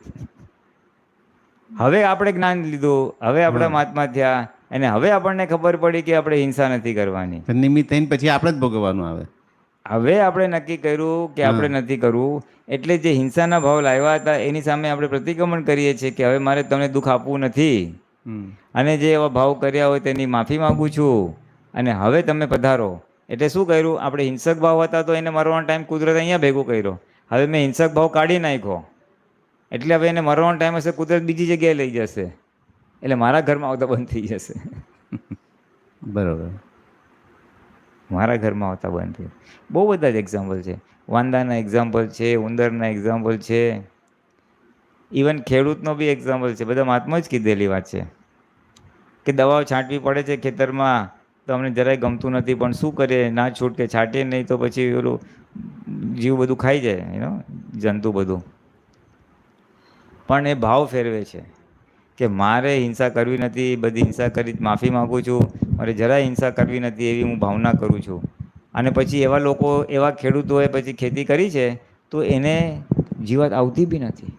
હવે આપણે જ્ઞાન લીધું, હવે આપણે મહાત્મા થયા, અને હવે આપણને ખબર પડી કે આપણે હિંસા નથી કરવાની. નિમિત્ત થઈને પછી આપણે જ ભોગવવાનું આવે. હવે આપણે નક્કી કર્યું કે આપણે નથી કરવું, એટલે જે હિંસાના ભાવ લાવ્યા હતા એની સામે આપણે પ્રતિક્રમણ કરીએ છીએ કે હવે મારે તમને દુઃખ આપવું નથી, અને જે એવા ભાવ કર્યા હોય તેની માફી માગું છું, અને હવે તમે પધારો. એટલે શું કર્યું? આપણે હિંસક ભાવ હતા તો એને મરવાનો ટાઈમ કુદરત અહીંયા ભેગું કર્યો. હવે મેં હિંસક ભાવ કાઢી નાખ્યો, એટલે હવે એને મરવાનો ટાઈમ હશે કુદરત બીજી જગ્યાએ લઈ જશે, એટલે મારા ઘરમાં આવતા બંધ થઈ જશે. બરોબર. મારા ઘરમાં આવતા બંધ થઈ. બહુ બધા જ એક્ઝામ્પલ છે, વાંદાના એક્ઝામ્પલ છે, ઉંદરના એક્ઝામ્પલ છે, ઇવન ખેડૂતનો બી એક્ઝામ્પલ છે. બધા મહાત્મા જ કીધેલી વાત છે કે દવાઓ છાંટવી પડે છે ખેતરમાં તો અમને જરાય ગમતું નથી, પણ શું કરીએ, ના છૂટકે છાંટીએ નહીં તો પછી પેલું જીવ બધું ખાઈ જાય, જંતુ બધું. પણ એ ભાવ ફેરવે છે કે મારે હિંસા કરવી નથી, બધી હિંસા કરી માફી માગું છું, મારે જરાય હિંસા કરવી નથી એવી હું ભાવના કરું છું. અને પછી એવા લોકો, એવા ખેડૂતોએ પછી ખેતી કરી છે તો એને જીવાત આવતી બી નથી.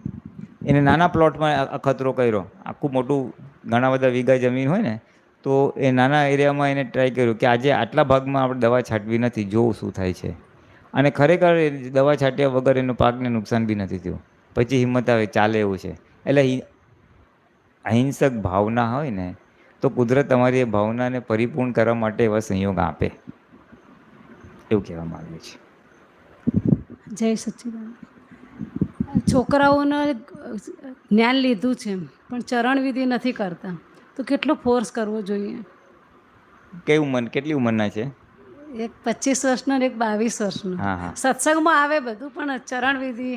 એને નાના પ્લોટમાં અખતરો કર્યો, આખું મોટું ઘણા બધા વીઘા જમીન હોય ને, તો એ નાના એરિયામાં એને ટ્રાય કર્યું કે આજે આટલા ભાગમાં આપણે દવા છાંટવી નથી, જોવું શું થાય છે. અને ખરેખર દવા છાંટ્યા વગર એનો પાકને નુકસાન બી નથી થયું. પછી હિંમત આવે, ચાલે એવું છે. એટલે અહિંસક ભાવના હોય ને તો કુદરત તમારી એ ભાવનાને પરિપૂર્ણ કરવા માટે એવા સંયોગ આપે, એવું કહેવામાં આવે છે. જય સચ્ચિદાનંદ. છોકરાઓને જ્ઞાન લીધું છે પણ ચરણવિધિ નથી કરતા, તો કેટલો ફોર્સ કરવો જોઈએ? કેટલી ઉંમરના છે? એક 25 વર્ષનો ને એક 22 વર્ષનો. હા, હા. સત્સંગમાં આવે બધું, પણ ચરણવિધિ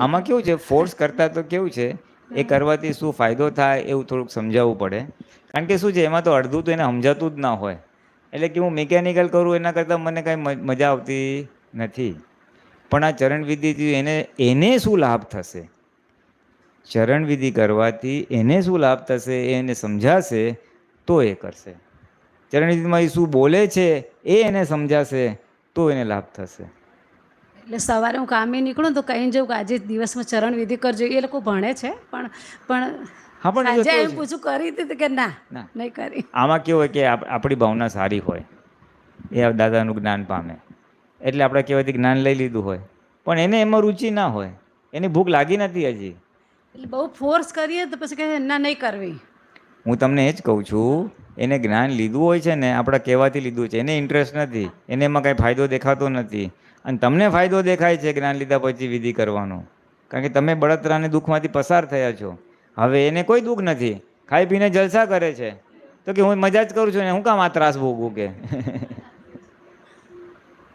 આમાં કેવું છે, ફોર્સ કરતા તો કેવું છે, એ કરવાથી શું ફાયદો થાય એવું થોડુંક સમજાવવું પડે. કારણ કે શું છે, એમાં તો અડધું તો એને સમજાતું જ ના હોય. એટલે કે હું મિકેનિકલ કરું એના કરતાં મને કાંઈ મજા આવતી નથી. પણ આ ચરણવિધિથી એને શું લાભ થશે, ચરણવિધિ કરવાથી એને શું લાભ થશે એને સમજાશે તો એ કરશે. ચરણવિધિમાં એ શું બોલે છે એ એને સમજાશે તો એને લાભ થશે. એટલે સવારે હું કામે નીકળું તો કહીને જવું કે આજે દિવસમાં ચરણવિધિ કરજો. એ લોકો ભણે છે પણ હા, પણ સાંજે એમ પૂછું કરી હતી કે ના, નહીં કરી. આમાં કેવું હોય કે આપણી ભાવના સારી હોય, એ દાદાનું જ્ઞાન પામે એટલે આપણે કહેવાયથી જ્ઞાન લઈ લીધું હોય, પણ એને એમાં રુચિ ના હોય, એની ભૂખ લાગી નથી હજી. એટલે બહુ ફોર્સ કરીએ તો પછી કહે ના, નહીં કરવી. હું તમને એ જ કહું છું, એને જ્ઞાન લીધું હોય છે ને, આપણા કહેવાથી લીધું છે, એને ઇન્ટરેસ્ટ નથી, એને એમાં કાંઈ ફાયદો દેખાતો નથી. અને તમને ફાયદો દેખાય છે જ્ઞાન લીધા પછી વિધિ કરવાનો, કારણ કે તમે બળતરાને દુઃખમાંથી પસાર થયા છો. હવે એને કોઈ દુઃખ નથી, ખાઈ પીને જલસા કરે છે, તો કે હું મજા જ કરું છું ને હું કામ આ ત્રાસ ભોગવું કે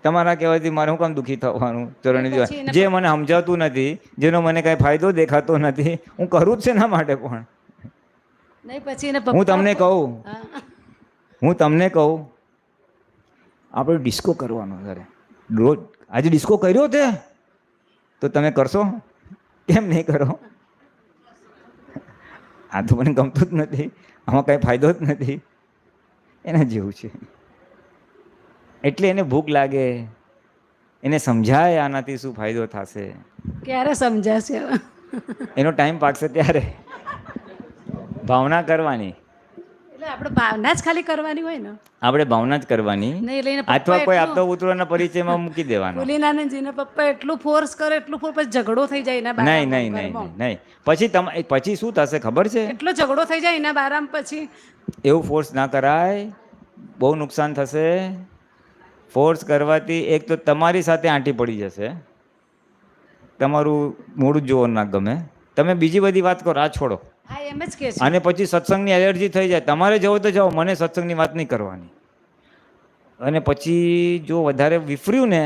તમારા કહેવાથી મારે હું કામ દુઃખી થવાનું? ચરણવિધિ જે મને સમજાતું નથી, જેનો મને કાંઈ ફાયદો દેખાતો નથી, હું કરું જ છે ના માટે. પણ નહીં પછી એને હું તમને કહું આપણે ડિસ્કો કરવાનો ઘરે રોજ. આજે ડિસ્કો કર્યો તે તો તમે કરશો? કેમ નહીં કરો? આ તો મને ગમતું જ નથી, આમાં કાંઈ ફાયદો જ નથી. એના જેવું છે. એટલે એને ભૂખ લાગે, એને સમજાય આનાથી શું ફાયદો થશે. ક્યારે સમજાશે? એનો ટાઈમ પાકશે ત્યારે. ભાવના કરવાની, એટલે આપણે ભાવના જ ખાલી કરવાની હોય ને, આપણે ભાવના જ કરવાની, નહીં લઈને અથવા કોઈ આપતો ઉતરવાના પરિચયમાં મૂકી દેવાનો. ભોલીનાનંદજીના પપ્પા એટલું ફોર્સ કરે, એટલું ફોર્સ, પછી ઝઘડો થઈ જાય એના બારામાં. નહીં. પછી શું થશે ખબર છે? એટલો ઝઘડો થઈ જાય એના બારામાં. પછી એવું ફોર્સ ના કરાય, બહુ નુકસાન થશે. ફોર્સ કરવાથી એક તો તમારી સાથે આંટી પડી જશે, તમારું મોડું જોવો ના ગમે, તમે બીજી બધી વાત કરો, આ છોડો. હા, એમ જ કે છે. અને પછી સત્સંગની એલર્જી થઈ જાય. તમારે જવો તો જાઓ, મને સત્સંગની વાત નહીં કરવાની. અને પછી જો વધારે વિફર્યું ને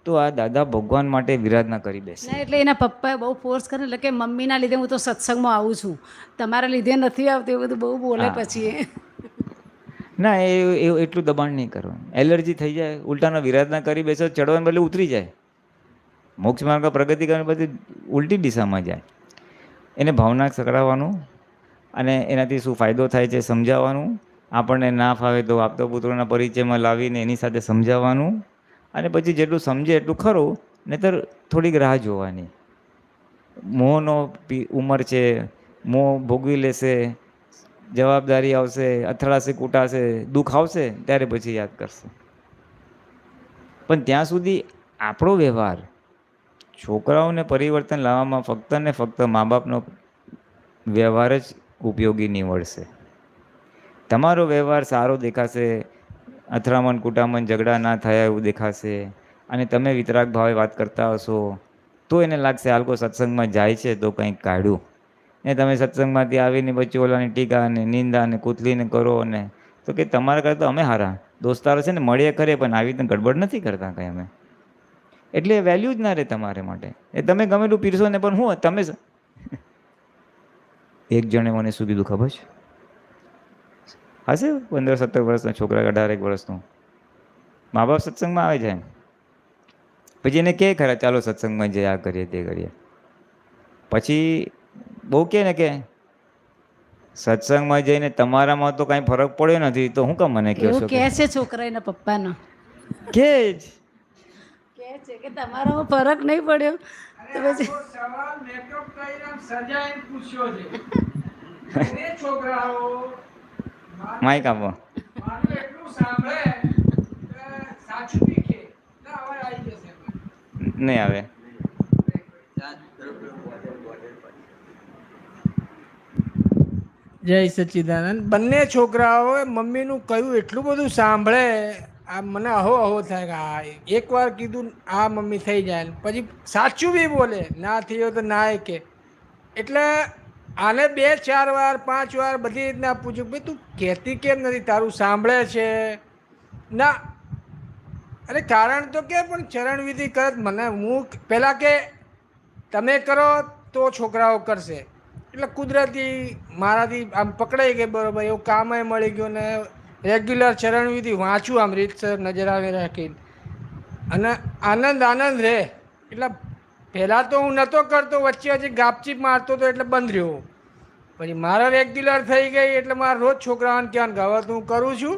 તો આ દાદા ભગવાન માટે વિરાધના કરી બેસે. એટલે એના પપ્પાએ બહુ ફોર્સ કરે, એટલે કે મમ્મીના લીધે હું તો સત્સંગમાં આવું છું, તમારા લીધે નથી આવતી, એવું બધું બહુ બોલે પછી. ના એ એટલું દબાણ નહીં કરવાનું. એલર્જી થઈ જાય, ઉલટાનો વિરાધના કરી બેસો, ચડવાને બદલે ઉતરી જાય. મોક્ષ માર્ગ પ્રગતિ કરવાની બધી ઉલટી દિશામાં જાય. એને ભાવના કરાવવાનું અને એનાથી શું ફાયદો થાય છે સમજાવવાનું. આપણને ના ફાવે તો આપતો પુત્રોના પરિચયમાં લાવીને એની સાથે સમજાવવાનું અને પછી જેટલું સમજે એટલું ખરું, નહીંતર થોડીક રાહ જોવાની. મોહનો ઉંમર છે, મોહ ભોગવી લેશે, જવાબદારી આવશે, અથડાશે કૂટાશે, દુઃખ આવશે ત્યારે પછી યાદ કરશે. પણ ત્યાં સુધી આપણો વ્યવહાર છોકરાઓને પરિવર્તન લાવવામાં ફક્ત ને ફક્ત મા બાપનો વ્યવહાર જ ઉપયોગી નીવડશે. તમારો વ્યવહાર સારો દેખાશે, અથડામણ કુટામણ ઝઘડા ના થયા એવું દેખાશે અને તમે વિતરાગ ભાવે વાત કરતા હશો તો એને લાગશે આ લોકો સત્સંગમાં જાય છે તો કંઈક કાઢ્યું. ને તમે સત્સંગમાંથી આવીને પછી ઓલાની ટીકા અને નિંદા અને કૂતલીને કરો ને તો કે તમારા કરતાં અમે હારા દોસ્તારો છે ને મળીએ ખરે પણ આવી રીતે ગડબડ નથી કરતા કંઈ અમે. એટલે વેલ્યુ જ ના રહે તમારે માટે. એ તમે ગમે એટલું પીરસો ને પણ હું તમે એક જણે મને શું કીધું ખબર છે? હશે 15-17 વર્ષનો છોકરા, 18 વર્ષનો. મા બાપ સત્સંગમાં આવે છે પછી એને કહે ખરા ચાલો સત્સંગમાં જઈએ, આ કરીએ તે કરીએ. પછી બહુ કહે ને કે સત્સંગમાં જઈને તમારામાં તો કાંઈ ફરક પડ્યો નથી તો હું કામ મને કહો એવું છો? કહે છે છોકરા એના પપ્પાનો, કે જ કહે છે કે તમારામાં ફરક નહીં પડ્યો તો પછી માઇક આપો. નહીં આવે. જય સચ્ચિદાનંદ. બંને છોકરાઓએ મમ્મીનું કહ્યું એટલું બધું સાંભળે, આ મને અહો થાય કે હા એકવાર કીધું આ મમ્મી થઈ જાય ને પછી સાચું બી બોલે, ના થયો તો ના કે. એટલે આને 2-4 વાર 5 વાર બધી રીતના પૂછ્યું ભાઈ તું કહેતી કેમ નથી, તારું સાંભળે છે ના? અરે કારણ તો કે પણ ચરણવિધિ કરત મને હું પહેલાં કે તમે કરો તો છોકરાઓ કરશે. એટલે કુદરતી મારાથી આમ પકડાઈ ગઈ, બરાબર એવું કામે મળી ગયું ને રેગ્યુલર ચરણવિધિ વાંચું આમ રીતસર નજર આવે રાખીને અને આનંદ રહે. એટલે પહેલાં તો હું નહોતો કરતો, વચ્ચે ગાપચીપ મારતો હતો એટલે બંધ રહ્યો. પછી મારા રેગ્યુલર થઈ ગઈ એટલે મારે રોજ છોકરાઓને કહેવાનું કે હવે તો હું કરું છું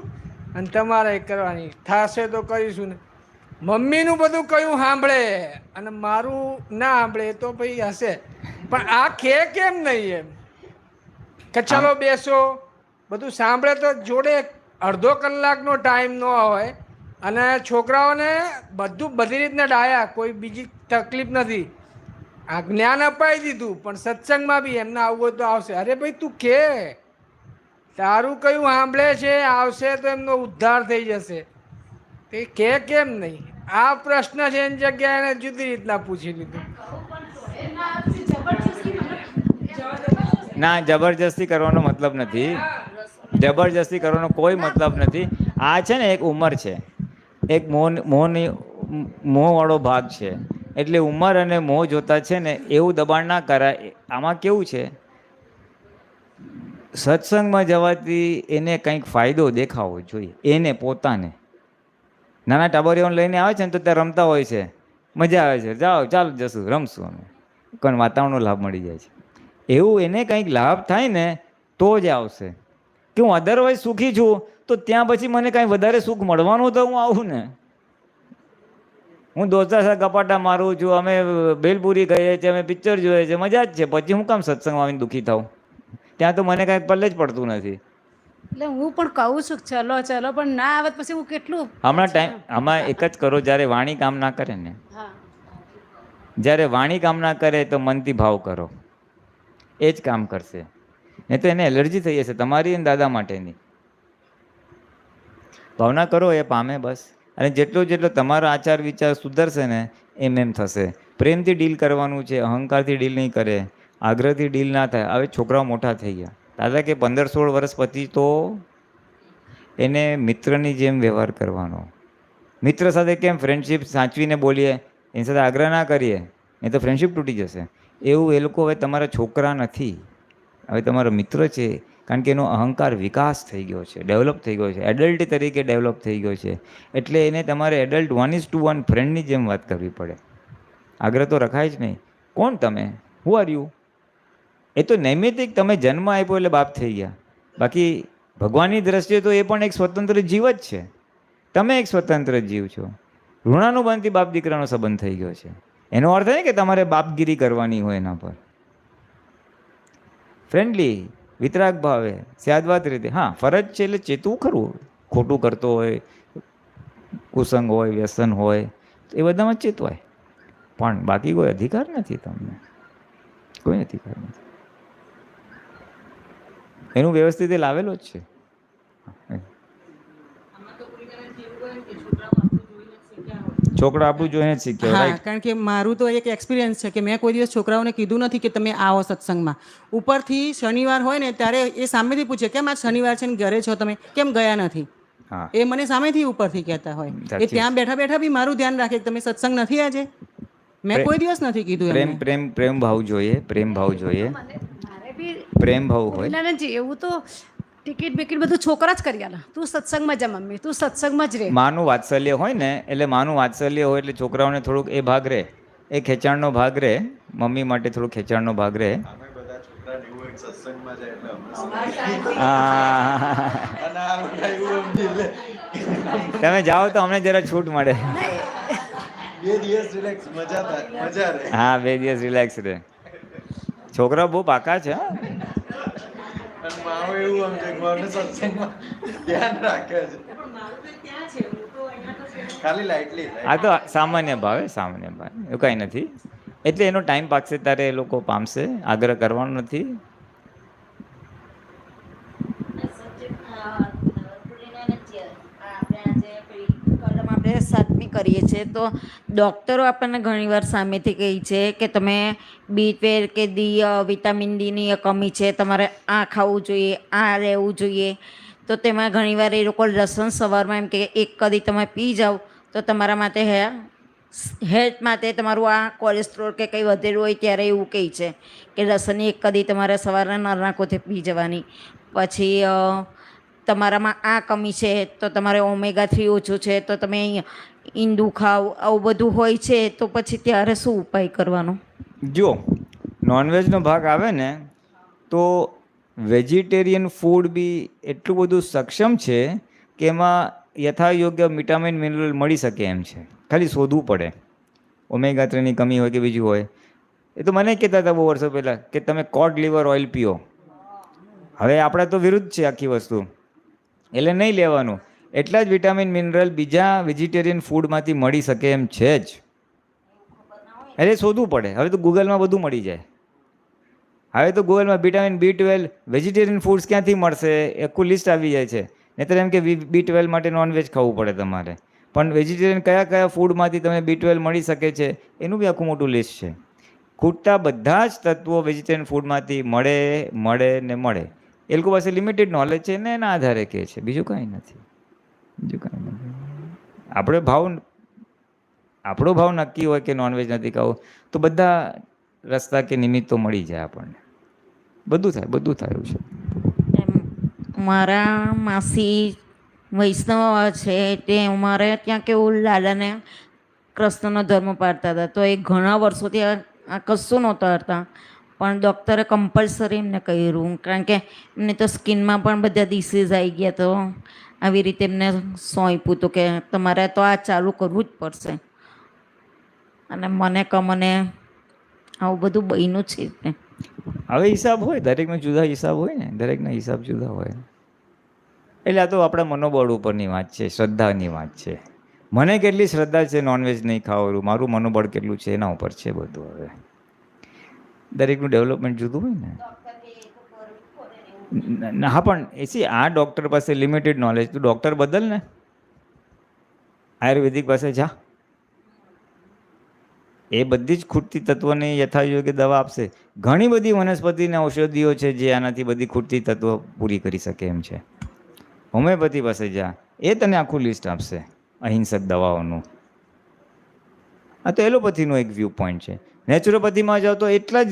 અને તમારે કરવાની થશે તો કરીશું ને. મમ્મીનું બધું કયું સાંભળે અને મારું ના સાંભળે તો ભાઈ હશે. પણ આ કેમ નહીં એમ કે ચાલો બેસો બધું સાંભળે તો જોડે અડધો કલાકનો ટાઈમ ન હોય અને છોકરાઓને બધી રીતના ડાયા, કોઈ બીજી તકલીફ નથી. આ જ્ઞાન અપાઈ દીધું પણ સત્સંગમાં બી એમને આવવું હોય તો આવશે. અરે ભાઈ તું કે તારું કયું સાંભળે છે, આવશે તો એમનો ઉદ્ધાર થઈ જશે. તે કેમ નહીં? આ પ્રશ્ન છે એની જગ્યાએ એને જુદી રીતના પૂછી લીધું. ના, જબરજસ્તી કરવાનો મતલબ નથી. જબરજસ્તી કરવાનો કોઈ મતલબ નથી. આ છે ને એક ઉંમર છે, એક મોહવાળો ભાગ છે. એટલે ઉંમર અને મોહ જોતા છે ને એવું દબાણ ના કરાય. આમાં કેવું છે, સત્સંગમાં જવાથી એને કંઈક ફાયદો દેખાવો જોઈએ એને પોતાને. નાના ટાબરીઓને લઈને આવે છે ને તો ત્યાં રમતા હોય છે, મજા આવે છે, જાઓ ચાલો જશું રમશું અમે, પણ વાતાવરણનો લાભ મળી જાય છે. એવું એને કંઈક લાભ થાય ને તો જ આવશે. કે હું અધરવાઇઝ સુખી છું તો ત્યાં પછી મને કાંઈ વધારે સુખ મળવાનું તો હું આવું ને. હું દોસ્તા સાથે ગપાટા મારું છું, અમે ભેલપુરી કહીએ છીએ, અમે પિક્ચર જોઈએ છે, મજા જ છે. પછી હું કામ સત્સંગમાં આવીને દુઃખી થાઉં? ત્યાં તો મને કાંઈ પલ્લે જ પડતું નથી. એટલે હું પણ કહું છું ચલો પણ ના આવે પછી હું કેટલું આમાં એક જ કરો, જ્યારે વાણી કામ ના કરે ને, જ્યારે વાણી કામ ના કરે તો મનથી ભાવ કરો, એ જ કામ કરશે. નહીં તો એને એલર્જી થઈ જશે તમારી અને દાદા માટેની. ભાવના કરો એ પામે બસ. અને જેટલો તમારો આચાર વિચાર સુધરશે ને એમ થશે. પ્રેમથી ડીલ કરવાનું છે, અહંકારથી ડીલ નહીં કરે, આગ્રહથી ડીલ ના થાય. હવે છોકરાઓ મોટા થઈ ગયા, દાદા કે 15-16 વર્ષ પછી તો એને મિત્રની જેમ વ્યવહાર કરવાનો. મિત્ર સાથે કેમ ફ્રેન્ડશીપ સાચવીને બોલીએ, એની સાથે આગ્રહ ના કરીએ, નહીં તો ફ્રેન્ડશીપ તૂટી જશે. એવું એ લોકો હવે તમારા છોકરા નથી, હવે તમારો મિત્ર છે. કારણ કે એનો અહંકાર વિકાસ થઈ ગયો છે, ડેવલપ થઈ ગયો છે, એડલ્ટ તરીકે ડેવલપ થઈ ગયો છે. એટલે એને તમારે એડલ્ટ 1:1 ફ્રેન્ડની જેમ વાત કરવી પડે. આગ્રહ તો રખાય જ નહીં. કોણ તમે? Who are you? એ તો નૈમિતિક તમે જન્મ આપ્યો એટલે બાપ થઈ ગયા. બાકી ભગવાનની દ્રષ્ટિએ તો એ પણ એક સ્વતંત્ર જીવ જ છે. તમે એક સ્વતંત્ર જીવ છો. ઋણાનુબંધથી બાપ દીકરાનો સંબંધ થઈ ગયો છે. એનો અર્થ નહીં કે તમારે બાપગીરી કરવાની હોય એના પર. ફ્રેન્ડલી, વિતરાગ ભાવે, સ્યાદવાત રીતે. હા, ફરજ છે એટલે ચેતવું ખરું. ખોટું કરતો હોય, કુસંગ હોય, વ્યસન હોય, તો એ બધામાં ચેતવાય. પણ બાકી કોઈ અધિકાર નથી તમને, કોઈ અધિકાર નથી. એનું વ્યવસ્થિત એ લાવેલો જ છે. છોકરા આપણું જોઈને જ શીખ્યો. હા, રાઈટ. કારણ કે મારું તો એક એક્સપિરિયન્સ છે કે મેં કોઈ દિવસ છોકરાઓને કીધું નથી કે તમે આવો સત્સંગમાં. ઉપરથી શનિવાર હોય ને ત્યારે એ સામેથી પૂછે કેમ આજ શનિવાર છે ને ઘરે છો તમે, કેમ ગયા નથી? હા, એ મને સામેથી ઉપરથી કહેતા હોય. એ ત્યાં બેઠા બેઠા બી મારું ધ્યાન રાખે કે તમે સત્સંગ નથી આજે. મેં કોઈ દિવસ નથી કીધું પ્રેમ એમને. પ્રેમ પ્રેમ ભાવ જોઈએ, પ્રેમ ભાવ જોઈએ, મારે બી પ્રેમ ભાવ હોય. પુરીનાનંદજી એવું તો ટિકિટ બિકિટ બધું છોકરા જ કરી આલે. તું સત્સંગમાં જા મમ્મી, તું સત્સંગમાં જ રહે. માનું વાત્સલ્ય હોય ને, એટલે માનું વાત્સલ્ય હોય એટલે છોકરાઓને થોડુંક એ ભાગ રહે, એ ખેંચાણનો ભાગ રહે. મમ્મી માટે થોડું ખેંચાણનો ભાગ રહે. તમે જાઓ તો અમને જરા છૂટ મળે. 2 દિવસ રિલેક્સ, મજા રહે. હા, 2 દિવસ રિલેક્સ રહે. છોકરાઓ બહુ પાકા છે. હા, અને માવો એવું સમજે કે મને સત્સંગમાં ધ્યાન રાખે છે. ખાલી લાઇટલી. આ તો સામાન્ય ભાવે, સામાન્ય ભાવે, એવું કાંઈ નથી. એટલે એનો ટાઈમ પાકશે ત્યારે એ લોકો પામશે. આગ્રહ કરવાનો નથી. આપણે 7મી કરીએ છીએ તો ડૉક્ટરો આપણને ઘણીવાર સામેથી કહે છે કે તમે B12 કે વિટામિન ડીની કમી છે, તમારે આ ખાવું જોઈએ, આ રહેવું જોઈએ. તો તેમાં ઘણીવાર એ લોકો લસણ સવારમાં એમ કે એક કદી તમે પી જાઓ તો તમારા માટે હેલ્થ માટે તમારું આ કોલેસ્ટ્રોલ કે કંઈ વધેલું હોય ત્યારે એવું કહે છે કે લસણની એક કદી તમારે સવારના નરનાકોથી પી જવાની. પછી તમારામાં આ કમી છે તો તમારે ઓમેગા 3 ઓછું છે તો તમે ઈંડું ખાઓ, આવું બધું હોય છે. તો પછી ત્યારે શું ઉપાય કરવાનો? જો નોનવેજનો ભાગ આવે ને તો વેજીટેરિયન ફૂડ બી એટલું બધું સક્ષમ છે કે એમાં યથાયોગ્ય વિટામિન મિનરલ મળી શકે એમ છે. ખાલી શોધવું પડે. ઓમેગા 3ની કમી હોય કે બીજું હોય. એ તો મને કહેતા હતા બહુ વર્ષો પહેલાં કે તમે કોડ લીવર ઓઇલ પીઓ. હવે આપણે તો વિરુદ્ધ છે આખી વસ્તુ, એટલે નહીં લેવાનું. એટલા જ વિટામિન મિનરલ બીજા વેજીટેરિયન ફૂડમાંથી મળી શકે એમ છે જ. એટલે શોધવું પડે. હવે તો ગૂગલમાં બધું મળી જાય. હવે તો ગૂગલમાં વિટામિન B12 વેજીટેરિયન ફૂડ્સ ક્યાંથી મળશે આખું લિસ્ટ આવી જાય છે. નહીંતર એમ કે B12 માટે નોનવેજ ખાવું પડે તમારે. પણ વેજીટેરિયન કયા કયા ફૂડમાંથી તમે B12 મળી શકે છે એનું બી આખું મોટું લિસ્ટ છે. ખૂટતા બધા જ તત્વો વેજીટેરિયન ફૂડમાંથી મળે. એ લોકો પાસે લિમિટેડ નોલેજ છે ને એના આધારે કહે છે, બીજું કાંઈ નથી. આપણો ભાવ નક્કી હોય કે નોનવેજ નથી ખાવું તો બધા રસ્તા કે નિમિત્તો મળી જાય આપણને. બધું થાય એવું છે. મારા માસી વૈષ્ણવ છે તે અમારે ત્યાં કેવું લાલાને કૃષ્ણનો ધર્મ પાળતા હતા. તો એ ઘણા વર્ષોથી આ કશું નહોતા હતા. પણ ડૉક્ટરે કમ્પલસરી એમને કર્યું કારણ કે એમને તો સ્કિનમાં પણ બધા ડિસીઝ આવી ગયા. તો આવી રીતે એમને સોંપ્યું હતું કે તમારે તો આ ચાલુ કરવું જ પડશે. અને મને આવું બધું બન્યું છે. હવે હિસાબ હોય, દરેકનો જુદા હિસાબ હોય ને, દરેકના હિસાબ જુદા હોય. એટલે આ તો આપણા મનોબળ ઉપરની વાત છે, શ્રદ્ધાની વાત છે. મને કેટલી શ્રદ્ધા છે નોનવેજ નહીં ખાવાનું, મારું મનોબળ કેટલું છે એના ઉપર છે બધું. હવે દરેકનું ડેવલપમેન્ટ જુદું હોય ને. હા, પણ આ ડૉક્ટર પાસે લિમિટેડ નોલેજ, તું ડૉક્ટર બદલ ને, આયુર્વેદિક પાસે જા. એ બધી જ ખૂટતી તત્વોની યથાયોગ્ય દવા આપશે. ઘણી બધી વનસ્પતિને ઔષધિઓ છે જે આનાથી બધી ખૂટતી તત્વો પૂરી કરી શકે એમ છે. હોમિયોપેથી પાસે જા, એ તને આખું લિસ્ટ આપશે અહિંસક દવાઓનું. આ તો એલોપેથીનો એક વ્યૂ પોઈન્ટ છે. નેચરોપેથીમાં જાઓ તો એટલા જ